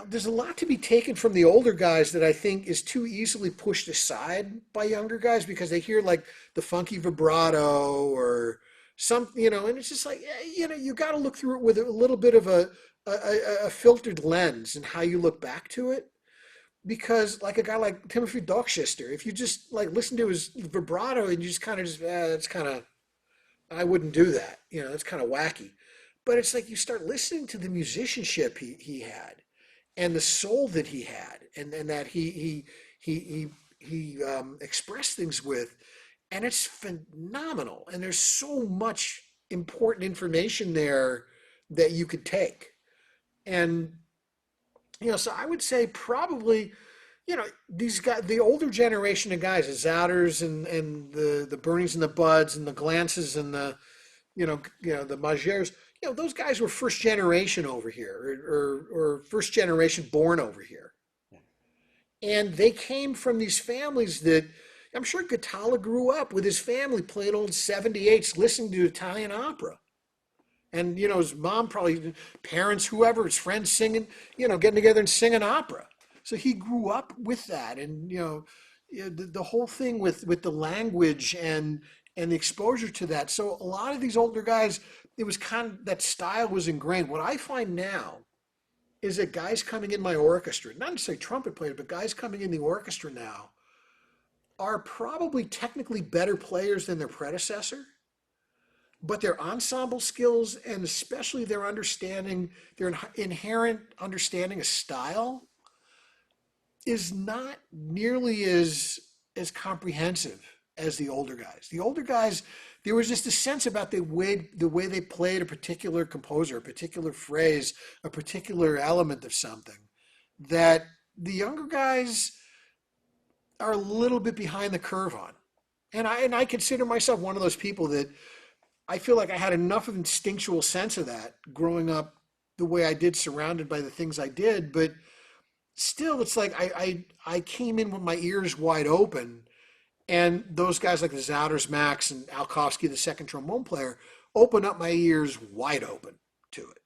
S1: there's a lot to be taken from the older guys that I think is too easily pushed aside by younger guys because they hear like the funky vibrato or something, and it's just like, you got to look through it with a little bit of a filtered lens and how you look back to it. because like a guy like Timothy Dorchester, if you just like listen to his vibrato and you just kind of just, that's kind of, I wouldn't do that. You know, that's kind of wacky. But it's like you start listening to the musicianship he had and the soul that he had and that he expressed things with, and it's phenomenal. And there's so much important information there that you could take. And so I would say probably, these guys, the older generation of guys, the Zouders and the Burnings and the Buds and the Glances and the, the Magers, those guys were first generation over here or first generation born over here. And they came from these families that I'm sure Guitarra grew up with his family playing old 78s, listening to Italian opera. And, his mom probably, parents, whoever, his friends singing, getting together and singing opera. So he grew up with that. And, the whole thing with the language and the exposure to that. So a lot of these older guys, it was kind of, that style was ingrained. What I find now is that guys coming in my orchestra, not necessarily trumpet players, but guys coming in the orchestra now are probably technically better players than their predecessor, but their ensemble skills and especially their understanding, their inherent understanding of style is not nearly as comprehensive as the older guys. The older guys, there was just a sense about the way they played a particular composer, a particular phrase, a particular element of something that the younger guys are a little bit behind the curve on. And I consider myself one of those people that I feel like I had enough of instinctual sense of that growing up the way I did, surrounded by the things I did. But still, it's like I came in with my ears wide open, and those guys like the Zouders, Max, and Alkowski, the second trombone player, opened up my ears wide open to it.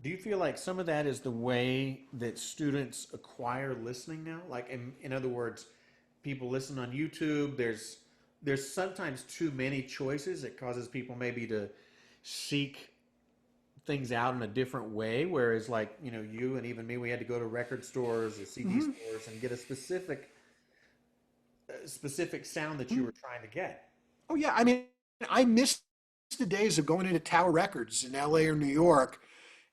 S2: Do you feel like some of that is the way that students acquire listening now? Like, in other words, people listen on YouTube. There's sometimes too many choices. It causes people maybe to seek things out in a different way. Whereas, like, you and even me, we had to go to record stores or CD stores and get a specific sound that you were trying to get.
S1: Oh yeah, I mean, I miss the days of going into Tower Records in LA or New York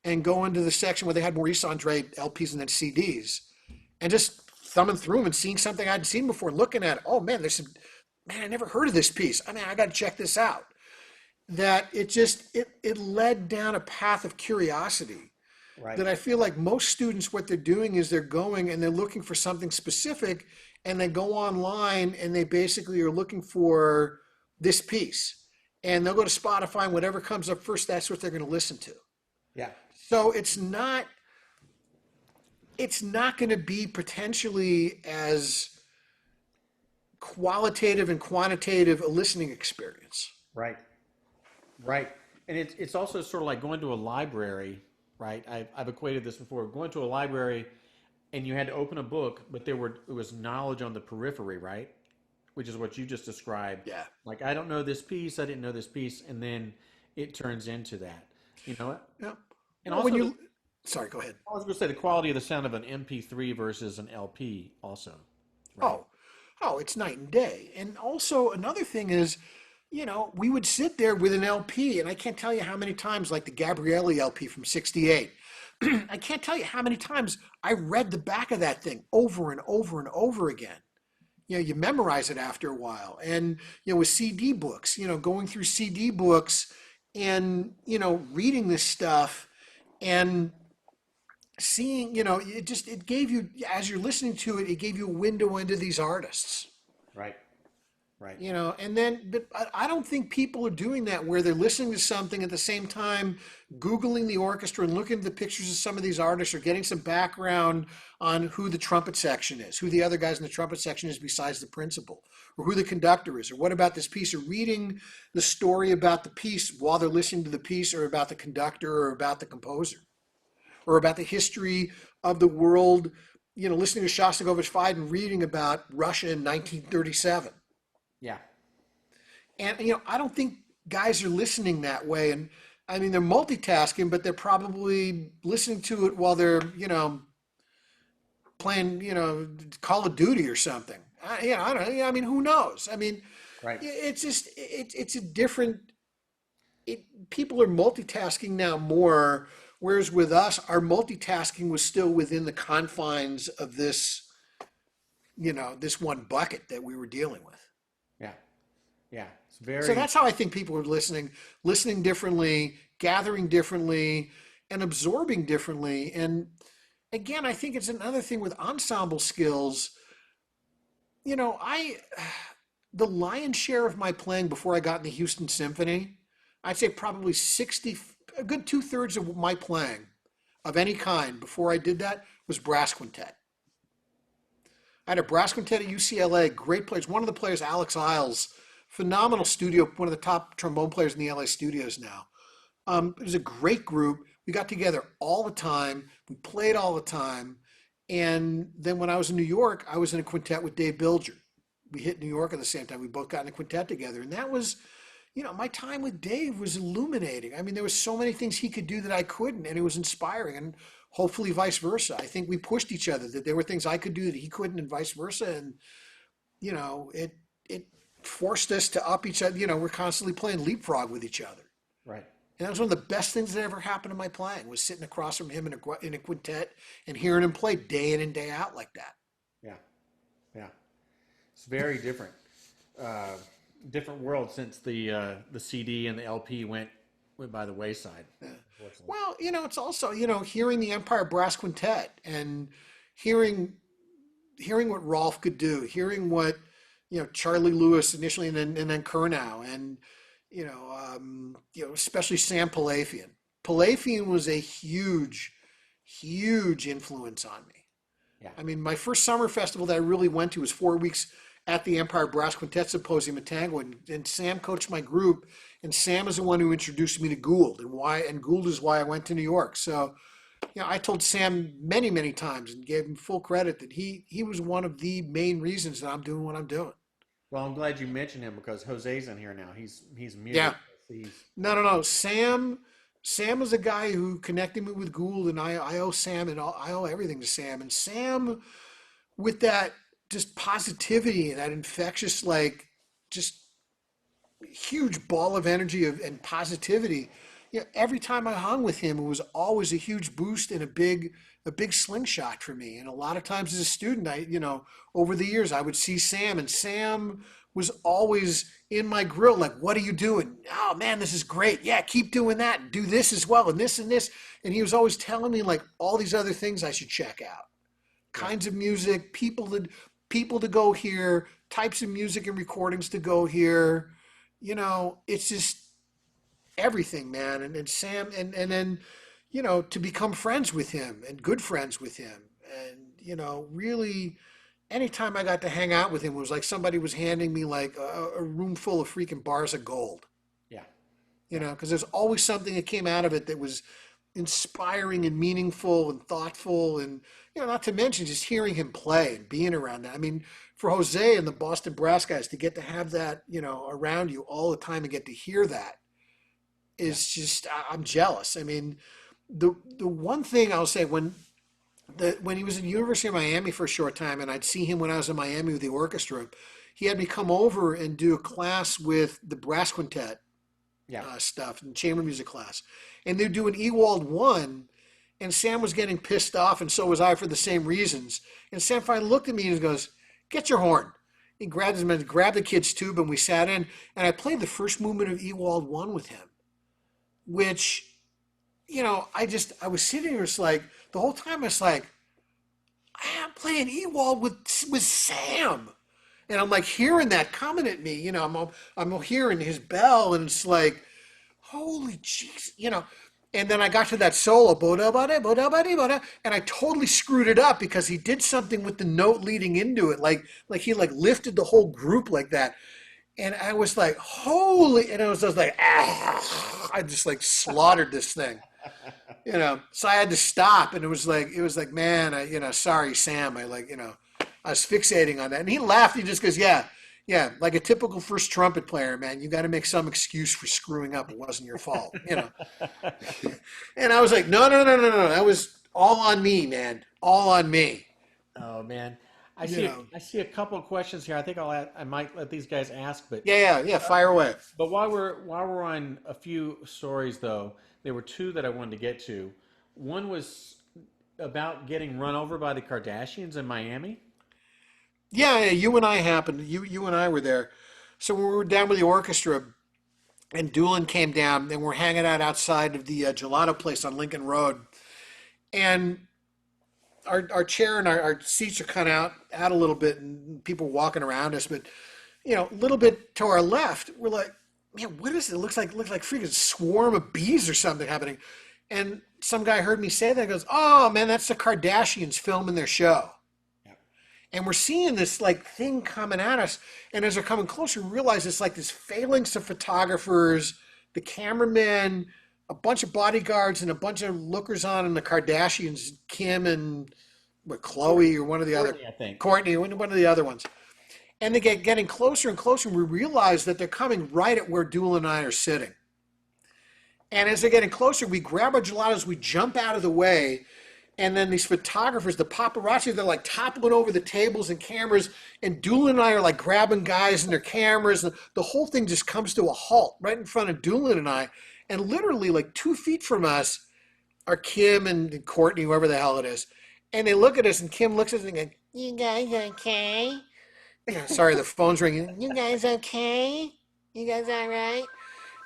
S1: and going to the section where they had Maurice Andre LPs and then CDs and just thumbing through them and seeing something I'd seen before and looking at it. Oh man, I never heard of this piece. I mean, I got to check this out. That it led down a path of curiosity.
S2: Right.
S1: That I feel like most students, what they're doing is they're going and they're looking for something specific, and they go online and they basically are looking for this piece, and they'll go to Spotify and whatever comes up first, that's what they're going to listen to.
S2: Yeah.
S1: So it's not going to be potentially as qualitative and quantitative a listening experience.
S2: Right. Right. And it's also sort of like going to a library, right? I've equated this before. Going to a library and you had to open a book, but it was knowledge on the periphery, right? Which is what you just described.
S1: Yeah.
S2: Like, I don't know this piece, I didn't know this piece, and then it turns into that. You know what?
S1: Yeah.
S2: And
S1: Well,
S2: also,
S1: sorry, go ahead.
S2: I was going to say the quality of the sound of an MP3 versus an LP also. Right?
S1: Oh, it's night and day. And also another thing is, we would sit there with an LP, and I can't tell you how many times, like the Gabrielli LP from '68, I can't tell you how many times I read the back of that thing over and over and over again. You memorize it after a while. And, with CD books, going through CD books and, reading this stuff and seeing, it gave you, as you're listening to it, it gave you a window into these artists.
S2: Right. Right.
S1: And then, but I don't think people are doing that where they're listening to something at the same time, Googling the orchestra and looking at the pictures of some of these artists or getting some background on who the trumpet section is, who the other guys in the trumpet section is besides the principal, or who the conductor is, or what about this piece, or reading the story about the piece while they're listening to the piece, or about the conductor, or about the composer, or about the history of the world, listening to Shostakovich 5 and reading about Russia in 1937.
S2: Yeah.
S1: And, I don't think guys are listening that way. And I mean, they're multitasking, but they're probably listening to it while they're, playing, Call of Duty or something. I don't know. I mean, who knows? I mean,
S2: Right.
S1: it's just it's a different. People are multitasking now more, whereas with us, our multitasking was still within the confines of this, this one bucket that we were dealing with.
S2: Yeah. Yeah. It's
S1: So
S2: very,
S1: that's how I think people are listening differently, gathering differently, and absorbing differently. And again, I think it's another thing with ensemble skills. I the lion's share of my playing before I got in the Houston Symphony, I'd say probably 60, a good two-thirds of my playing of any kind before I did that was brass quintet. I had a brass quintet at UCLA, great players. One of the players, Alex Isles, phenomenal studio, one of the top trombone players in the LA studios now. It was a great group. We got together all the time. We played all the time. And then when I was in New York, I was in a quintet with Dave Bilger. We hit New York at the same time. We both got in a quintet together. And that was, my time with Dave was illuminating. I mean, there was so many things he could do that I couldn't, and it was inspiring. And hopefully vice versa. I think we pushed each other, that there were things I could do that he couldn't and vice versa. And, it forced us to up each other. We're constantly playing leapfrog with each other.
S2: right.
S1: And that was one of the best things that ever happened in my playing, was sitting across from him in a quintet and hearing him play day in and day out like that.
S2: Yeah. Yeah. It's very different. Uh, Different world since the CD and the LP went by the wayside.
S1: Yeah.
S2: Unfortunately.
S1: Well, it's also, hearing the Empire Brass Quintet and hearing what Rolf could do, hearing what, Charlie Lewis initially and then Kurnow and, especially Sam Pilafian. Pilafian was a huge, huge influence on me.
S2: Yeah.
S1: I mean, my first summer festival that I really went to was 4 weeks at the Empire Brass Quintet Symposium in Tanglewood, and Sam coached my group, and Sam is the one who introduced me to Gould, and Gould is why I went to New York. So, I told Sam many, many times and gave him full credit that he was one of the main reasons that I'm doing what I'm doing.
S2: Well, I'm glad you mentioned him because Jose's in here now. He's muted.
S1: Yeah.
S2: He's
S1: No. Sam was a guy who connected me with Gould, and I owe Sam and I owe everything to Sam. And Sam, with that just positivity and that infectious, like, just huge ball of energy and positivity. Every time I hung with him, it was always a huge boost and a big slingshot for me. And a lot of times as a student, over the years, I would see Sam, and Sam was always in my grill, like, what are you doing? Oh man, this is great. Yeah, keep doing that and do this as well and this and this. And he was always telling me like all these other things I should check out. Kinds of music, people to go here, types of music and recordings to go here. It's just everything, man. And Sam, and then, to become friends with him and good friends with him. And, really, anytime I got to hang out with him, it was like somebody was handing me like a room full of freaking bars of gold,
S2: yeah.
S1: because there's always something that came out of it that was inspiring and meaningful and thoughtful. And, not to mention just hearing him play and being around that. I mean, for Jose and the Boston Brass guys to get to have that, around you all the time and get to hear that is just, I'm jealous. I mean, the one thing I'll say, when he was at the University of Miami for a short time, and I'd see him when I was in Miami with the orchestra, he had me come over and do a class with the brass quintet stuff and chamber music class. And they'd do an Ewald 1, and Sam was getting pissed off, and so was I for the same reasons. And Sam finally looked at me and goes, "Get your horn." He grabbed the kid's tube, and we sat in, and I played the first movement of Ewald 1 with him, which, I was sitting there, it's like, the whole time it's like, I'm playing Ewald with Sam. And I'm like hearing that coming at me, I'm hearing his bell, and it's like, holy jeez, And then I got to that solo, boda bada boda bada boda, and I totally screwed it up because he did something with the note leading into it, like he lifted the whole group like that, and I was like, holy, and I was just like, I just like slaughtered this thing, So I had to stop, and it was like, man, sorry, Sam, I was fixating on that, and he laughed. He just goes, yeah, like a typical first trumpet player, man. You got to make some excuse for screwing up. It wasn't your fault, And I was like, no. That was all on me, man. All on me.
S2: Oh man,
S1: You know.
S2: I see a couple of questions here. I think I might let these guys ask,
S1: Yeah. Fire away.
S2: but while we're on a few stories though, there were two that I wanted to get to. One was about getting run over by the Kardashians in Miami.
S1: Yeah. You and I happened. You and I were there. So when we were down with the orchestra, and Doolin came down, and we're hanging out outside of the gelato place on Lincoln Road, and our chair and our seats are kind of out a little bit, and people walking around us, but a little bit to our left, we're like, man, what is it? It looks like freaking swarm of bees or something happening. And some guy heard me say that and goes, oh man, that's the Kardashians filming their show. And we're seeing this like thing coming at us. And as they're coming closer, we realize it's like this phalanx of photographers, the cameramen, a bunch of bodyguards, and a bunch of lookers on, and the Kardashians, Kim and Chloe or one of the other,
S2: Courtney, I think.
S1: Courtney, one of the other ones. And they get getting closer and closer, and we realize that they're coming right at where Dool and I are sitting. And as they're getting closer, we grab our gelatos, we jump out of the way, and then these photographers, the paparazzi, they're like toppling over the tables and cameras, and Dool and I are like grabbing guys in their cameras, and the whole thing just comes to a halt right in front of Doolin and I. And literally like 2 feet from us are Kim and Courtney, whoever the hell it is. And they look at us, and Kim looks at us and goes, you guys okay? Sorry, the phone's ringing. You guys okay? You guys all right?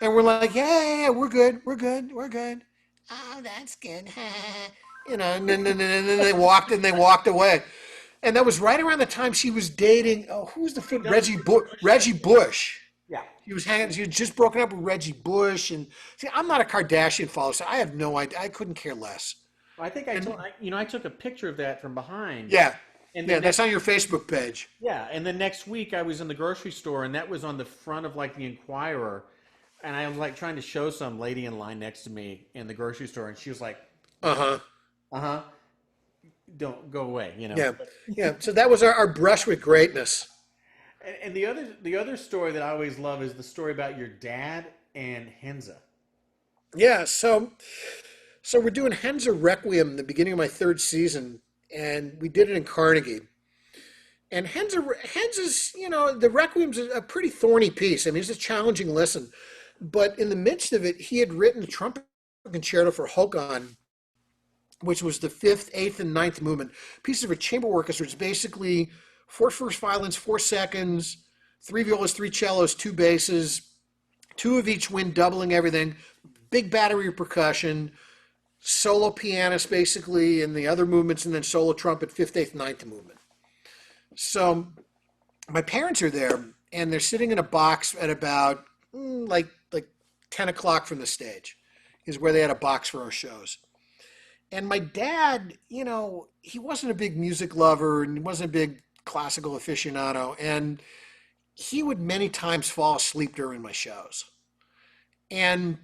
S1: And we're like, yeah, we're good. Oh, that's good. And then they walked away. And that was right around the time she was dating, who was the film? Reggie Bush.
S2: Yeah.
S1: She was just broken up with Reggie Bush. And see, I'm not a Kardashian follower, so I have no idea. I couldn't care less.
S2: I think I took a picture of that from behind.
S1: Yeah.
S2: And
S1: Yeah, that's on your Facebook page.
S2: yeah, and the next week I was in the grocery store, and that was on the front of like the Inquirer, and I was like trying to show some lady in line next to me in the grocery store, and she was like,
S1: Uh-huh.
S2: "Uh huh, don't go away,"
S1: Yeah. Yeah. So that was our brush with greatness.
S2: And the other story that I always love is the story about your dad and Henza.
S1: Yeah. So we're doing Henza Requiem the beginning of my third season, and we did it in Carnegie. And Henza's, the Requiem's a pretty thorny piece. I mean, it's a challenging listen. But in the midst of it, he had written a trumpet concerto for Håkon, which was the fifth, eighth, and ninth movement. Pieces of a chamber orchestra. It's basically 4 first violins, 4 seconds, 3 violas, 3 cellos, 2 basses, 2 of each wind, doubling everything. Big battery of percussion, solo pianist basically in the other movements, and then solo trumpet, fifth, eighth, ninth movement. So my parents are there, and they're sitting in a box at about like 10 o'clock from the stage is where they had a box for our shows. And my dad, he wasn't a big music lover, and he wasn't a big classical aficionado, and he would many times fall asleep during my shows. And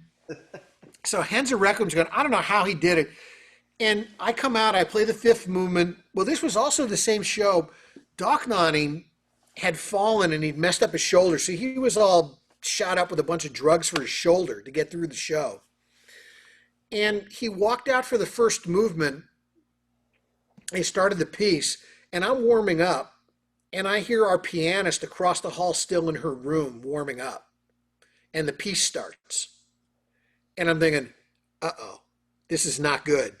S1: so Henza Requiem's going, I don't know how he did it. And I come out, I play the fifth movement. Well, this was also the same show. Doc Nani had fallen and he'd messed up his shoulder. So he was all shot up with a bunch of drugs for his shoulder to get through the show. And he walked out for the first movement. He started the piece, and I'm warming up. And I hear our pianist across the hall still in her room warming up. And the piece starts. And I'm thinking, uh-oh, this is not good.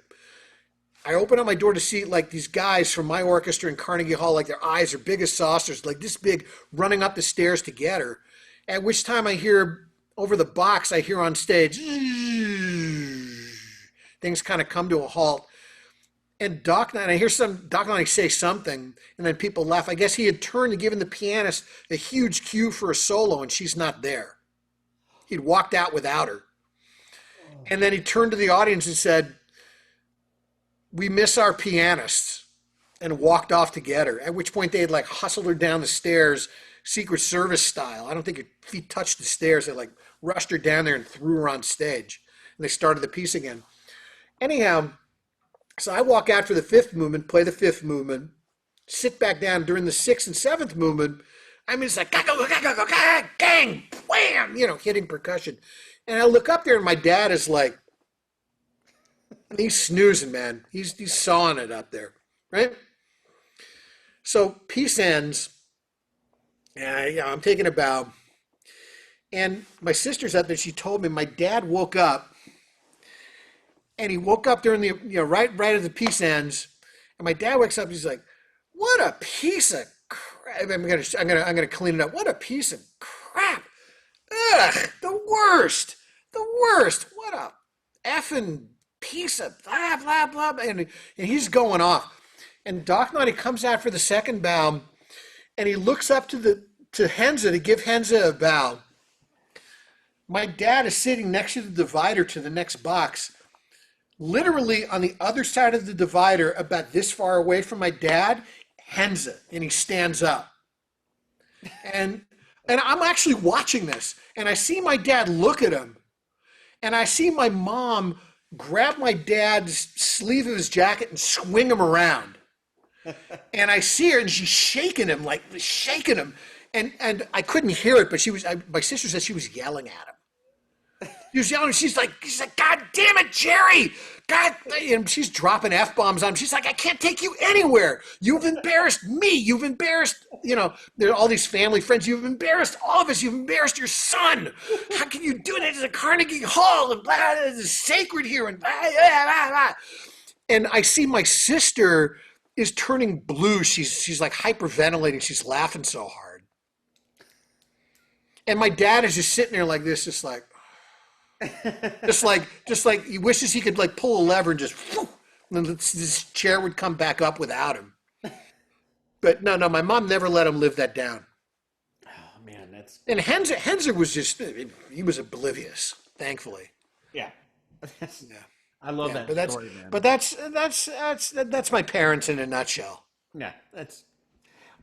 S1: I open up my door to see like these guys from my orchestra in Carnegie Hall, like their eyes are big as saucers, like this big, running up the stairs to get her. At which time I hear over the box, I hear on stage, things kind of come to a halt. And I hear Doc Nani say something, and then people laugh. I guess he had turned and given the pianist a huge cue for a solo, and she's not there. He'd walked out without her. And then he turned to the audience and said, we miss our pianist, and walked off to get her. At which point they had like hustled her down the stairs, Secret Service style. I don't think her feet touched the stairs. They like rushed her down there and threw her on stage. And they started the piece again. Anyhow, so I walk out for the fifth movement, play the fifth movement, sit back down during the sixth and seventh movement. I mean, it's like, gang, wham, hitting percussion. And I look up there and my dad is like, he's snoozing, man. He's sawing it up there, right? So piece ends, and I'm taking a bow, and my sister's up there. She told me my dad woke up, and he woke up during the right as the piece ends, and my dad wakes up. He's like, "What a piece of crap!" I'm gonna clean it up. What a piece of crap! Ugh, the worst, the worst. What a effing piece of blah blah blah. And he's going off. And Doc Noddy comes out for the second bow, and he looks up to Henza to give Henza a bow. My dad is sitting next to the divider to the next box, literally on the other side of the divider, about this far away from my dad, Henza, and he stands up. And I'm actually watching this, and I see my dad look at him, and I see my mom grab my dad's sleeve of his jacket and swing him around. And I see her, and she's shaking him, like shaking him. And I couldn't hear it, but my sister said she was yelling at him. She was yelling. She's like, "God damn it, Jerry! God!" And she's dropping F-bombs on him. She's like, "I can't take you anywhere. You've embarrassed me. You've embarrassed, there are all these family friends. You've embarrassed all of us. You've embarrassed your son. How can you do that? It's a Carnegie Hall, and blah, it's sacred here, and blah, blah, blah, blah." And I see my sister is turning blue. She's like hyperventilating. She's laughing so hard. And my dad is just sitting there like this, just like he wishes he could like pull a lever and just, whoo, and then this chair would come back up without him. But no, my mom never let him live that down.
S2: Oh man, that's
S1: And Henzer was just, he was oblivious, thankfully.
S2: yeah.
S1: Yeah.
S2: I love
S1: Yeah,
S2: that story, man.
S1: but that's my parents in a nutshell.
S2: Yeah, that's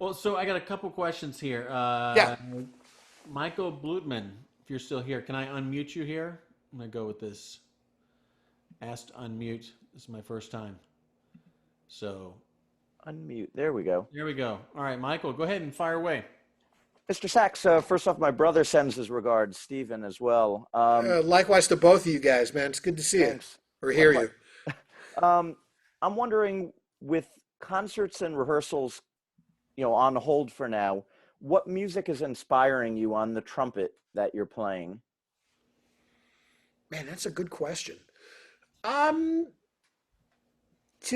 S2: well. So I got a couple questions here.
S1: Yeah.
S2: Michael Blutman, if you're still here, can I unmute you here? I'm gonna go with this. Asked to unmute. This is my first time. So
S4: Unmute. There we go.
S2: there we go. All right, Michael, go ahead and fire away.
S4: Mr. Sachs, first off, my brother sends his regards, Stephen as well.
S1: Likewise to both of you guys, man. It's good to see
S4: Thanks.
S1: you or hear you.
S4: I'm wondering, with concerts and rehearsals, on hold for now, what music is inspiring you on the trumpet that you're playing?
S1: Man, that's a good question. To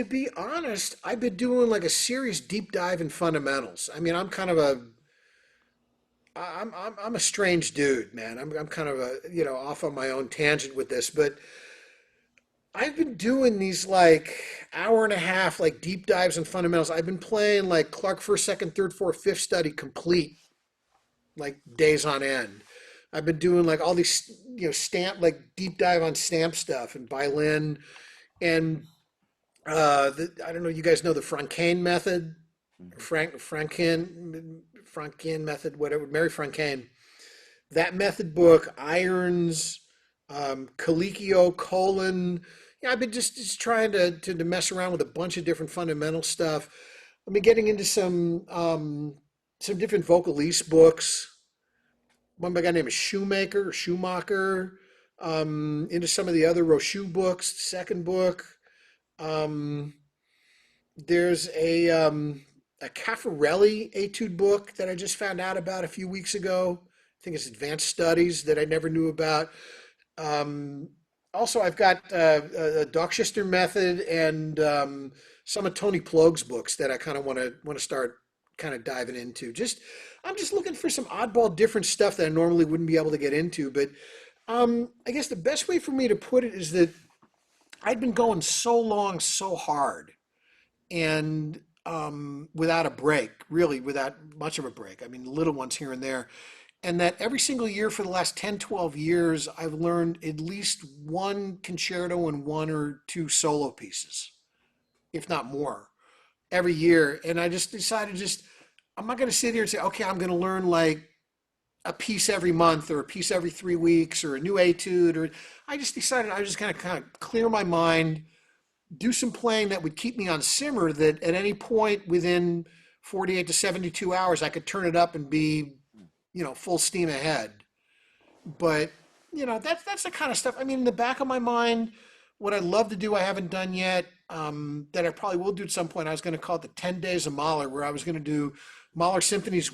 S1: be honest, I've been doing like a serious deep dive in fundamentals. I mean, I'm a strange dude, man. I'm kind of off on my own tangent with this, but I've been doing these like hour and a half like deep dives in fundamentals. I've been playing like Clark first, second, third, fourth, fifth study complete, like days on end. I've been doing like all these stamp, like deep dive on stamp stuff and violin, and I don't know. You guys know the Francain method, Francain method, whatever. Mary Francain. That method book, irons, Colicchio, colon. Yeah, I've been just trying to mess around with a bunch of different fundamental stuff. I've been getting into some different vocalise books. One by a guy named Schumacher. Into some of the other Rochu books. Second book. There's a Caffarelli etude book that I just found out about a few weeks ago. I think it's Advanced Studies that I never knew about. Also, I've got a Dockshister method and some of Tony Plogue's books that I kind of want to start kind of diving into. I'm just looking for some oddball different stuff that I normally wouldn't be able to get into. But I guess the best way for me to put it is that I'd been going so long, so hard, and without a break, really without much of a break. I mean, little ones here and there. And that every single year for the last 10, 12 years, I've learned at least one concerto and one or two solo pieces, if not more, every year. And I just decided I'm not going to sit here and say, okay, I'm going to learn like a piece every month or a piece every 3 weeks or a new etude. I just decided I was just going to kind of clear my mind, do some playing that would keep me on simmer, that at any point within 48 to 72 hours, I could turn it up and be, full steam ahead. But, that's the kind of stuff. I mean, in the back of my mind, what I'd love to do, I haven't done yet. that I probably will do at some point. I was going to call it the 10 Days of Mahler, where I was going to do Mahler symphonies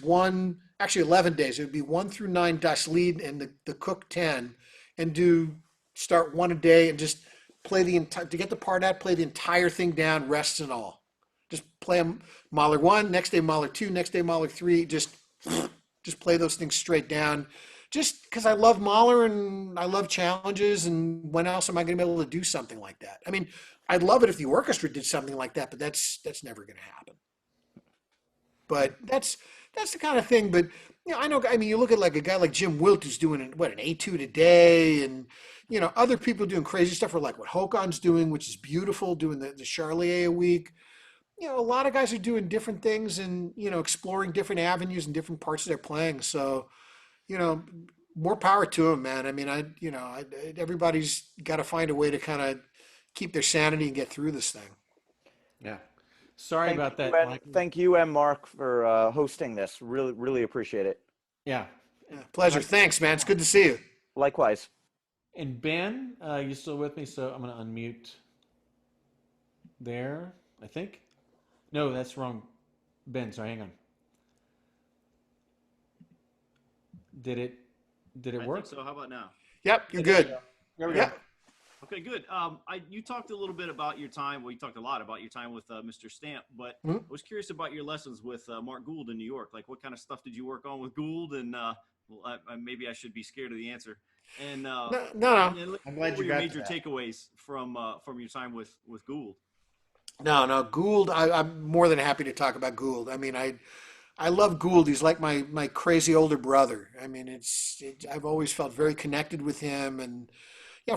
S1: actually 11 days. It would be 1 through 9 Das Lied and the Cook 10, and start one a day and just play to get the part out, play the entire thing down, rests and all. Just play them Mahler 1, next day Mahler 2, next day Mahler 3, just play those things straight down. Just because I love Mahler and I love challenges, and when else am I going to be able to do something like that? I mean, I'd love it if the orchestra did something like that, but that's never going to happen. But that's the kind of thing. But I know. I mean, you look at like a guy like Jim Wilt, who's doing an etude a day, and other people doing crazy stuff, or like what Håkon's doing, which is beautiful, doing the Charlier a week. A lot of guys are doing different things and exploring different avenues and different parts of their playing. So, more power to them, man. I mean, everybody's got to find a way to kind of keep their sanity and get through this thing.
S2: Yeah. Sorry about that, Mike.
S4: Thank you and Mark for hosting this. Really, really appreciate it.
S2: Yeah.
S1: Pleasure. Thanks, man. It's good to see you.
S4: Likewise.
S2: And Ben, you still with me? So I'm going to unmute there, I think. No, that's wrong. Ben, sorry, hang on. Did it
S5: I
S2: work?
S5: think so. How about now?
S1: Yep, you're good.
S2: There we
S1: Yeah.
S2: go.
S5: Okay, good. You talked a little bit about your time. Well, you talked a lot about your time with Mr. Stamp, but I was curious about your lessons with Mark Gould in New York. Like, what kind of stuff did you work on with Gould? And maybe I should be scared of the answer. And
S1: No.
S5: and
S2: I'm glad
S5: what were
S2: you
S5: your
S2: got
S5: major
S2: to that.
S5: takeaways from your time with Gould?
S1: No. Gould, I'm more than happy to talk about Gould. I mean, I love Gould. He's like my crazy older brother. I mean, I've always felt very connected with him, and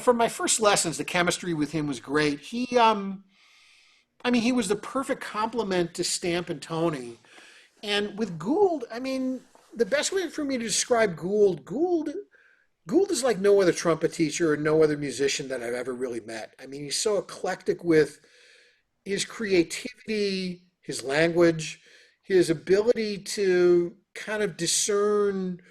S1: from my first lessons, the chemistry with him was great. He was the perfect complement to Stamp and Tony. And with Gould, I mean, the best way for me to describe Gould is like no other trumpet teacher or no other musician that I've ever really met. I mean, he's so eclectic with his creativity, his language, his ability to kind of discern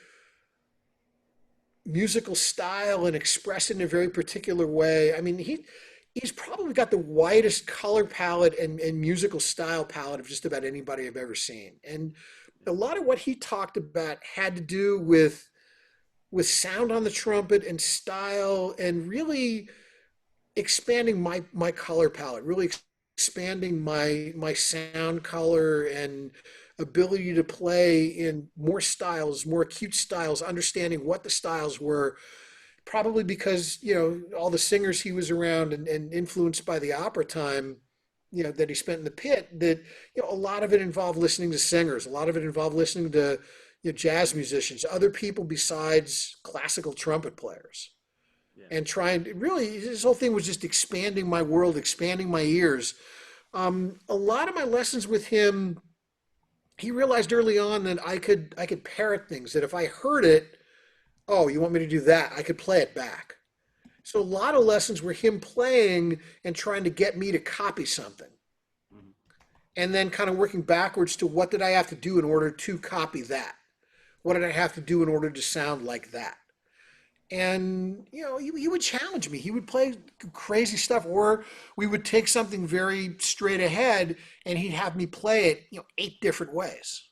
S1: musical style and express it in a very particular way. I mean, he's probably got the widest color palette and musical style palette of just about anybody I've ever seen. And a lot of what he talked about had to do with sound on the trumpet and style, and really expanding my color palette, really expanding my sound color and ability to play in more styles, more acute styles, understanding what the styles were, probably because, all the singers he was around and influenced by the opera time, that he spent in the pit, that, a lot of it involved listening to singers, a lot of it involved listening to, jazz musicians, other people besides classical trumpet players.
S5: Yeah.
S1: And really, his whole thing was just expanding my world, expanding my ears. A lot of my lessons with him, he realized early on that I could parrot things, that if I heard it, oh, you want me to do that? I could play it back. So a lot of lessons were him playing and trying to get me to copy something. And then kind of working backwards to what did I have to do in order to copy that? What did I have to do in order to sound like that? And, he would challenge me. He would play crazy stuff, or we would take something very straight ahead and he'd have me play it, 8 different ways.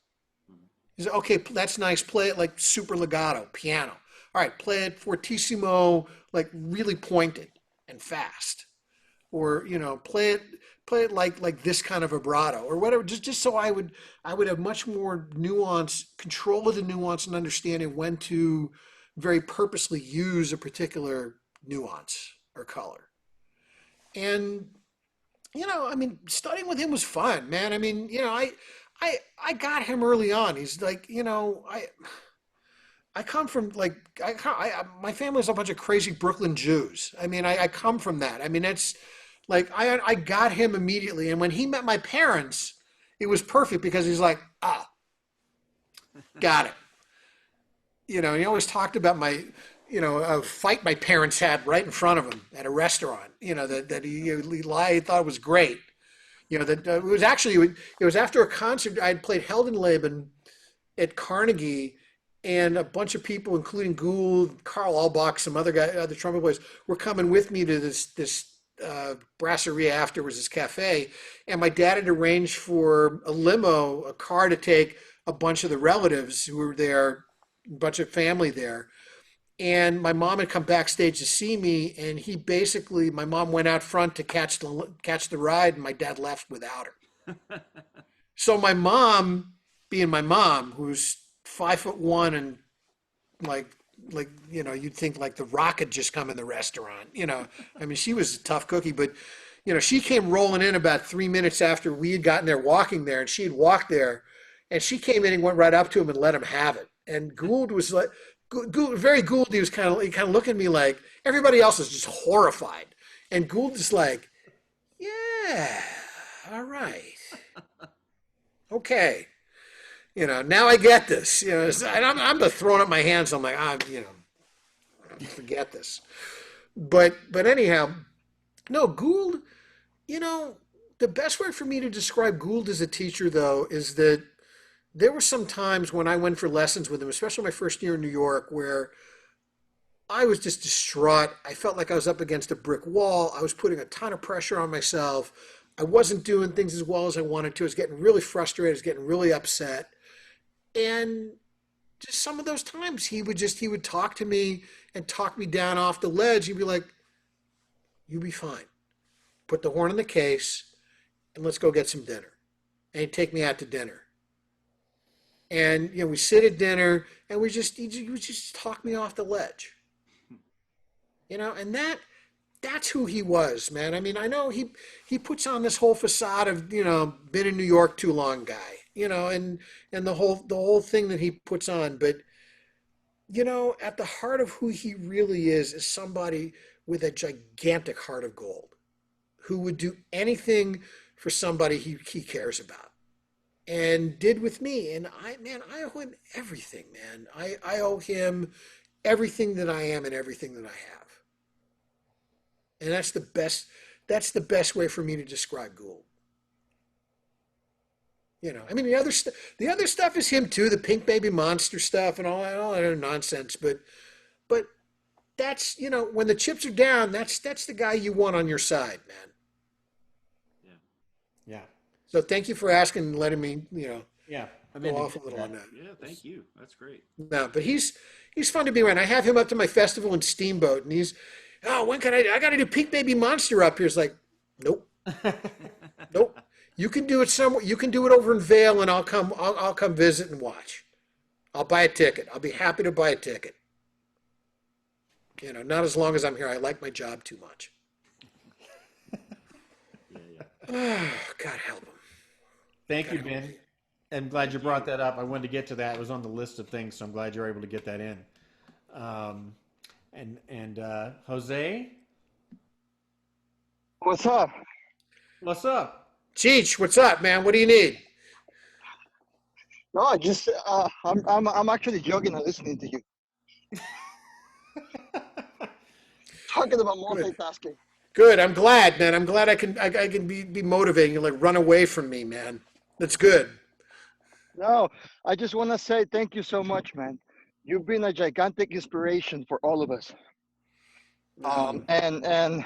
S1: He said, okay, that's nice. Play it like super legato, piano. All right, play it fortissimo, like really pointed and fast. Or, play it like this kind of vibrato or whatever, just so I would have much more nuance, control of the nuance, and understanding when to very purposely use a particular nuance or color. And, I mean, studying with him was fun, man. I mean, I got him early on. He's like, I come from like, my family's a bunch of crazy Brooklyn Jews. I mean, I come from that. I mean, that's like, I got him immediately. And when he met my parents, it was perfect because he's like, got it. He always talked about a fight my parents had right in front of him at a restaurant, that he thought was great. That it was after a concert. I had played Heldenleben at Carnegie, and a bunch of people, including Gould, Carl Albach, some other trumpet players, were coming with me to this brasserie afterwards, his cafe, and my dad had arranged for a limo, a car to take a bunch of the relatives who were there, a bunch of family there. And my mom had come backstage to see me, and my mom went out front to catch the ride, and my dad left without her. So my mom, being my mom, who's 5'1" and you'd think like the Rock had just come in the restaurant. I mean, she was a tough cookie, but she came rolling in about 3 minutes after we had gotten there, walking there, and she had walked there, and she came in and went right up to him and let him have it. And Gould was like, very Gould. He kind of looking at me like everybody else is just horrified, and Gould is like, yeah, all right, okay. Now I get this. And I'm just throwing up my hands. I'm like, forget this. But anyhow, no, Gould. The best way for me to describe Gould as a teacher, though, is that there were some times when I went for lessons with him, especially my first year in New York, where I was just distraught. I felt like I was up against a brick wall. I was putting a ton of pressure on myself. I wasn't doing things as well as I wanted to. I was getting really frustrated. I was getting really upset. And just some of those times he would talk to me and talk me down off the ledge. He'd be like, "You'll be fine. Put the horn in the case and let's go get some dinner." And he'd take me out to dinner. And we sit at dinner and he would just talk me off the ledge. And that's who he was, man. I mean, I know he puts on this whole facade of, been in New York too long guy, and the whole thing that he puts on. But, at the heart of who he really is somebody with a gigantic heart of gold who would do anything for somebody he cares about and did with me. And I owe him everything, man. I owe him everything that I am and everything that I have. And that's the best way for me to describe Gould. I mean, the other stuff is him too, the Pink Baby Monster stuff and all that other nonsense. But that's, when the chips are down, that's the guy you want on your side, man.
S2: Yeah.
S1: So thank you for asking and letting me,
S2: Yeah.
S1: go off a little on that.
S5: Yeah, thank you. That's great.
S1: No, but he's fun to be around. I have him up to my festival in Steamboat, and when can I got to do Pink Baby Monster up here. It's like, nope. Nope. You can do it somewhere. You can do it over in Vail, and I'll come visit and watch. I'll buy a ticket. I'll be happy to buy a ticket. Not as long as I'm here. I like my job too much. Oh, God help him.
S2: Thank you, Ben. I'm glad you brought that up. I wanted to get to that. It was on the list of things, so I'm glad you're able to get that in. And Jose?
S6: What's up?
S2: What's up?
S1: Cheech, what's up, man? What do you need?
S6: No, I'm actually jogging and listening to you. Talking about multitasking.
S1: Good. I'm glad, man. I'm glad I can be motivating you, like run away from me, man. That's good.
S6: No, I just want to say thank you so much, man. You've been a gigantic inspiration for all of us. And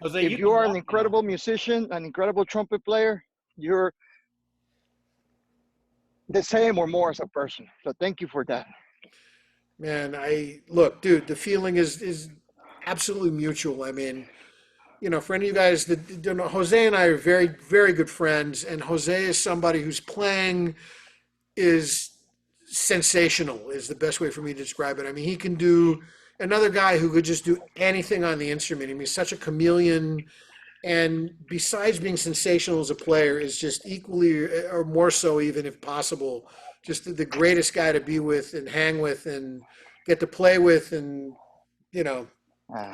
S2: Jose,
S6: if you are an incredible musician, an incredible trumpet player, you're the same or more as a person. So thank you for that.
S1: Man, look, dude, the feeling is absolutely mutual. I mean, for any of you guys that don't know, Jose and I are very, very good friends, and Jose is somebody whose playing is sensational, is the best way for me to describe it. I mean, he can do another guy who could just do anything on the instrument. I mean, he's such a chameleon, and besides being sensational as a player, is just equally or more so, even if possible, just the greatest guy to be with and hang with and get to play with, and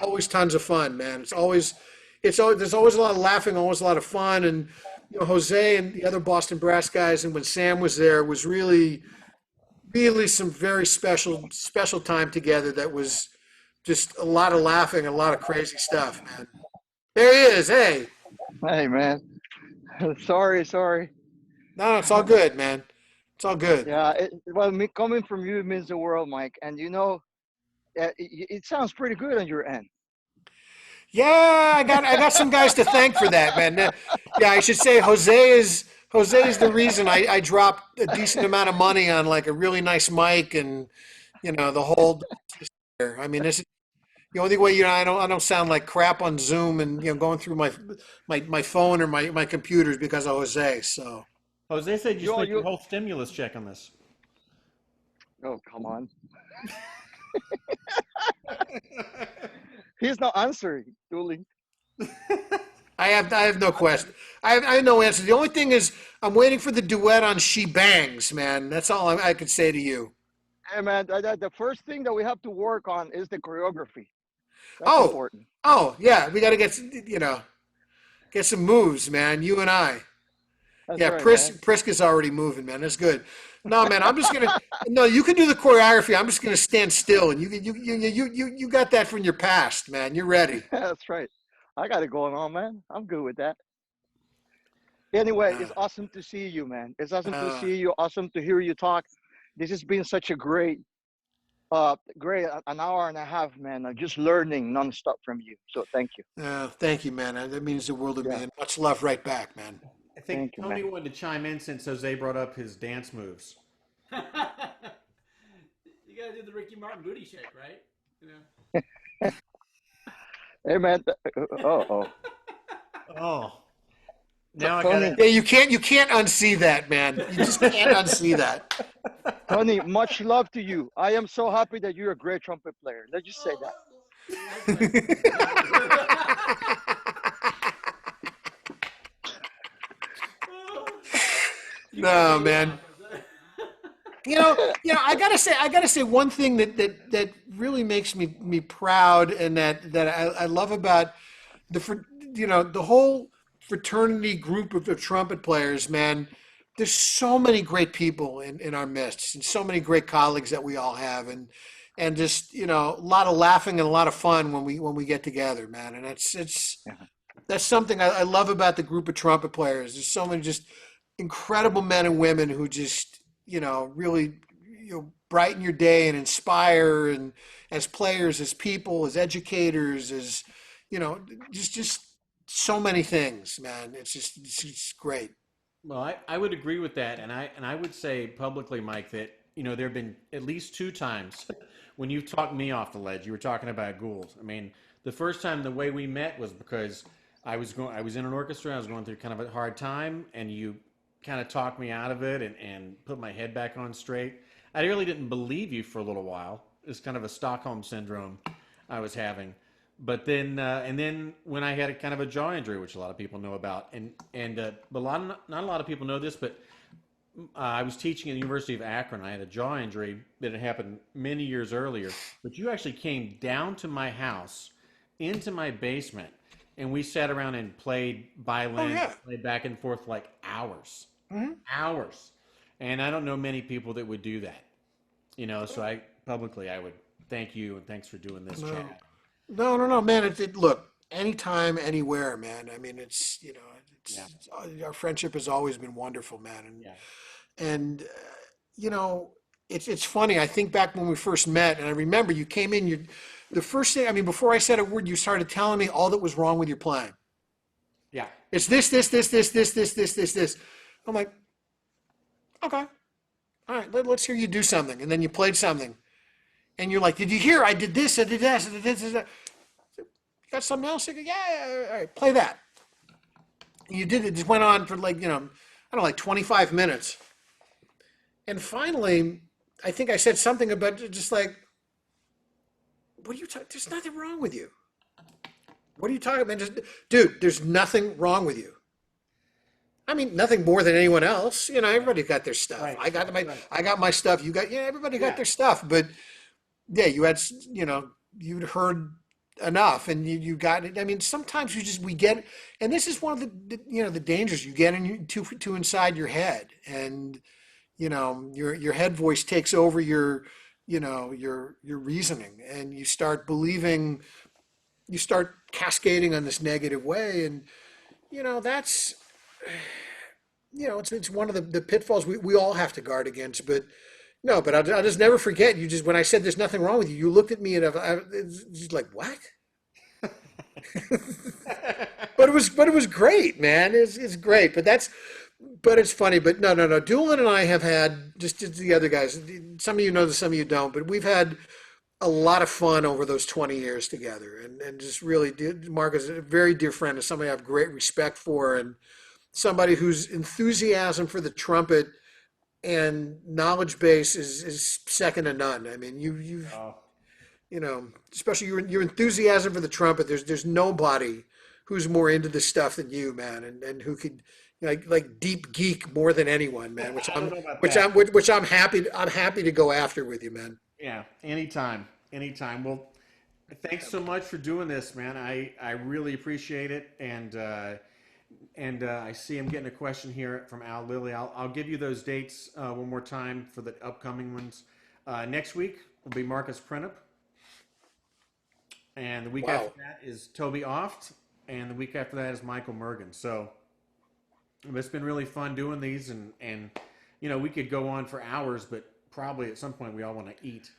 S1: always tons of fun, man. There's always a lot of laughing, always a lot of fun, and Jose and the other Boston Brass guys, and when Sam was there, was really some very special time together. That was just a lot of laughing and a lot of crazy stuff, man. There he is. Hey.
S6: Hey, man. Sorry.
S1: No, it's all good, man. It's all good.
S6: Yeah, me coming from you means the world, Mike. And it sounds pretty good on your end.
S1: Yeah, I got some guys to thank for that, man. Yeah, I should say Jose is the reason I dropped a decent amount of money on like a really nice mic and the whole. I mean, this is the only way I don't sound like crap on Zoom and going through my phone or my computers because of Jose. So
S2: Jose said you
S6: You,
S2: spent your
S6: you,
S2: whole stimulus check on this.
S6: oh, come on. He's not answering, Dooley.
S1: I have no question. I have no answer. The only thing is I'm waiting for the duet on She Bangs, man. That's all I could say to you.
S6: Hey, man, the first thing that we have to work on is the choreography. That's
S1: Oh,
S6: important.
S1: oh yeah, we got to get some moves, man. You and I.
S6: That's
S1: Yeah,
S6: right, man.
S1: Priska's already moving, man. That's good. No, man, I'm just gonna. No, you can do the choreography. I'm just gonna stand still, and you got that from your past, man. You're ready.
S6: That's right. I got it going on, man. I'm good with that. Anyway,
S1: Uh,
S6: it's awesome to see you, man. It's awesome to
S1: uh,
S6: see you. Awesome to hear you talk. This has been such a great an hour and a half, man. I'm just learning nonstop from you. So thank you.
S1: thank you, man. That means the world to me,
S6: Yeah,
S1: and much love right back, man.
S2: I think
S6: thank you,
S2: Tony
S6: man.
S2: wanted to chime in since Jose brought up his dance moves.
S3: You gotta do the Ricky Martin booty shake, right?
S6: Hey, man. Oh,
S2: Oh, now I
S6: Tony,
S2: gotta.
S1: Yeah, you can't unsee that, man. You just can't unsee that.
S6: Tony. Much love to you. I am so happy that you're a great trumpet player. Let's just say that.
S3: You gotta
S1: No,
S3: pay
S1: man.
S3: off.
S1: I gotta say one thing that really makes me proud, and that I love about the whole fraternity group of trumpet players, man. There's so many great people in our midst, and so many great colleagues that we all have, and just a lot of laughing and a lot of fun when we get together, man. And that's something I love about the group of trumpet players. There's so many just incredible men and women who just really brighten your day and inspire, and as players, as people, as educators, as you know just so many things, man. It's just great.
S2: Well, I would agree with that, and I would say publicly, Mike, that there have been at least two times when you've talked me off the ledge. You were talking about Gould. I mean, the first time the way we met was because I was in an orchestra. I was going through kind of a hard time, and you kind of talked me out of it and put my head back on straight. I really didn't believe you for a little while. It's kind of a Stockholm syndrome I was having. But then, and then when I had a kind of a jaw injury, which a lot of people know about, but not a lot of people know this, but I was teaching at the University of Akron. I had a jaw injury that had happened many years earlier. But you actually came down to my house, into my basement, and we sat around and played
S1: Oh
S2: violin,
S1: yeah.
S2: played back and forth like hours,
S1: Hmm.
S2: hours. And I don't know many people that would do that. So I would thank you and thanks for doing this,
S1: No,
S2: Chad.
S1: no, man. Look, anytime, anywhere, man. I mean,
S2: Yeah,
S1: our friendship has always been wonderful, man. and
S2: yeah.
S1: and you know, it's funny. I think back when we first met, and I remember you came in. The first thing, I mean, before I said a word, you started telling me all that was wrong with your playing.
S2: Yeah.
S1: It's this. I'm like, okay, all right. Let's hear you do something. And then you played something, and you're like, did you hear? I did this. I did this. I did this. You got something else? I go, yeah. All right, play that. And you did it. Just went on for like I don't know, like 25 minutes. And finally, I think I said something about just like, what are you talking? There's nothing wrong with you. What are you talking about? Just, dude, there's nothing wrong with you. I mean, nothing more than anyone else. Everybody got their stuff.
S2: Right. Right.
S1: I got my stuff. You got, everybody got
S2: Yeah.
S1: their stuff. But yeah, you'd heard enough, and you got it. I mean, sometimes we get, and this is one of the dangers you get too inside your head, and your head voice takes over your reasoning, and you start believing, you start cascading on this negative way, and that's it's one of the pitfalls we all have to guard against. But no, but I'll just never forget, you just, when I said there's nothing wrong with you, you looked at me and it's just like, what? But it was great, man. It's great. But it's funny. But no. Doolin and I have had just the other guys. Some of you know this, some of you don't. But we've had a lot of fun over those 20 years together, and just really, Mark is a very dear friend and somebody I have great respect for, and somebody whose enthusiasm for the trumpet and knowledge base is second to none. I mean,
S2: Oh,
S1: you know, especially your enthusiasm for the trumpet. There's nobody who's more into this stuff than you, man, and who could like deep geek more than anyone, man. Which
S2: I
S1: I'm
S2: don't know about
S1: which
S2: that.
S1: I'm which I'm happy to go after with you, man.
S2: Yeah, anytime, anytime. Well, thanks so much for doing this, man. I really appreciate it, and I see I'm getting a question here from Al Lilly. I'll give you those dates one more time for the upcoming ones. Next week will be Marcus Prenip, and the week
S1: Wow.
S2: after that is Toby Oft, and the week after that is Michael Mergen. So it's been really fun doing these, and we could go on for hours, but probably at some point we all want to eat.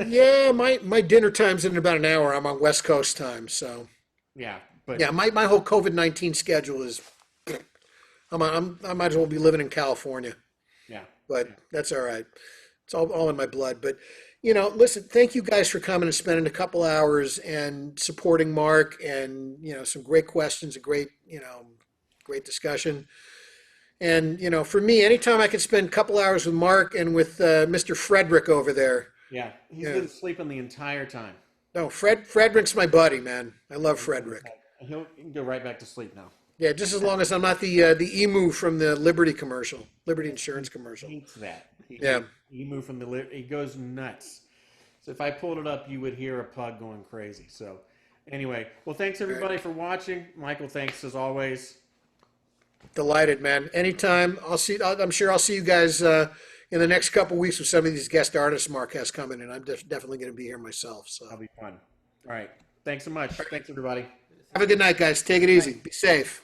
S1: Yeah, my dinner time's in about an hour. I'm on West Coast time, so
S2: Yeah, but
S1: yeah, my whole COVID-19 schedule is I might as well be living in California,
S2: yeah,
S1: but that's all right. It's all in my blood. But listen, thank you guys for coming and spending a couple hours and supporting Mark, and some great questions, a great discussion. And for me, anytime I can spend a couple hours with Mark and with Mr. Frederick over there.
S2: yeah. He's
S1: Yeah.
S2: been sleeping the entire time.
S1: No, Frederick's my buddy, man. I love Frederick.
S2: He can go right back to sleep now.
S1: Yeah, just as long as I'm not the emu from the Liberty commercial, Liberty Insurance commercial.
S2: Hates that.
S1: Yeah.
S2: He moved from he goes nuts. So if I pulled it up, you would hear a pug going crazy. So anyway, well, thanks everybody for watching. Michael, thanks as always.
S1: Delighted, man. Anytime. I'm sure I'll see you guys in the next couple weeks with some of these guest artists Mark has coming in. I'm definitely going to be here myself. So
S2: That'll be fun. All right. Thanks so much. Thanks everybody.
S1: have a good night, guys. Take it easy. Be safe.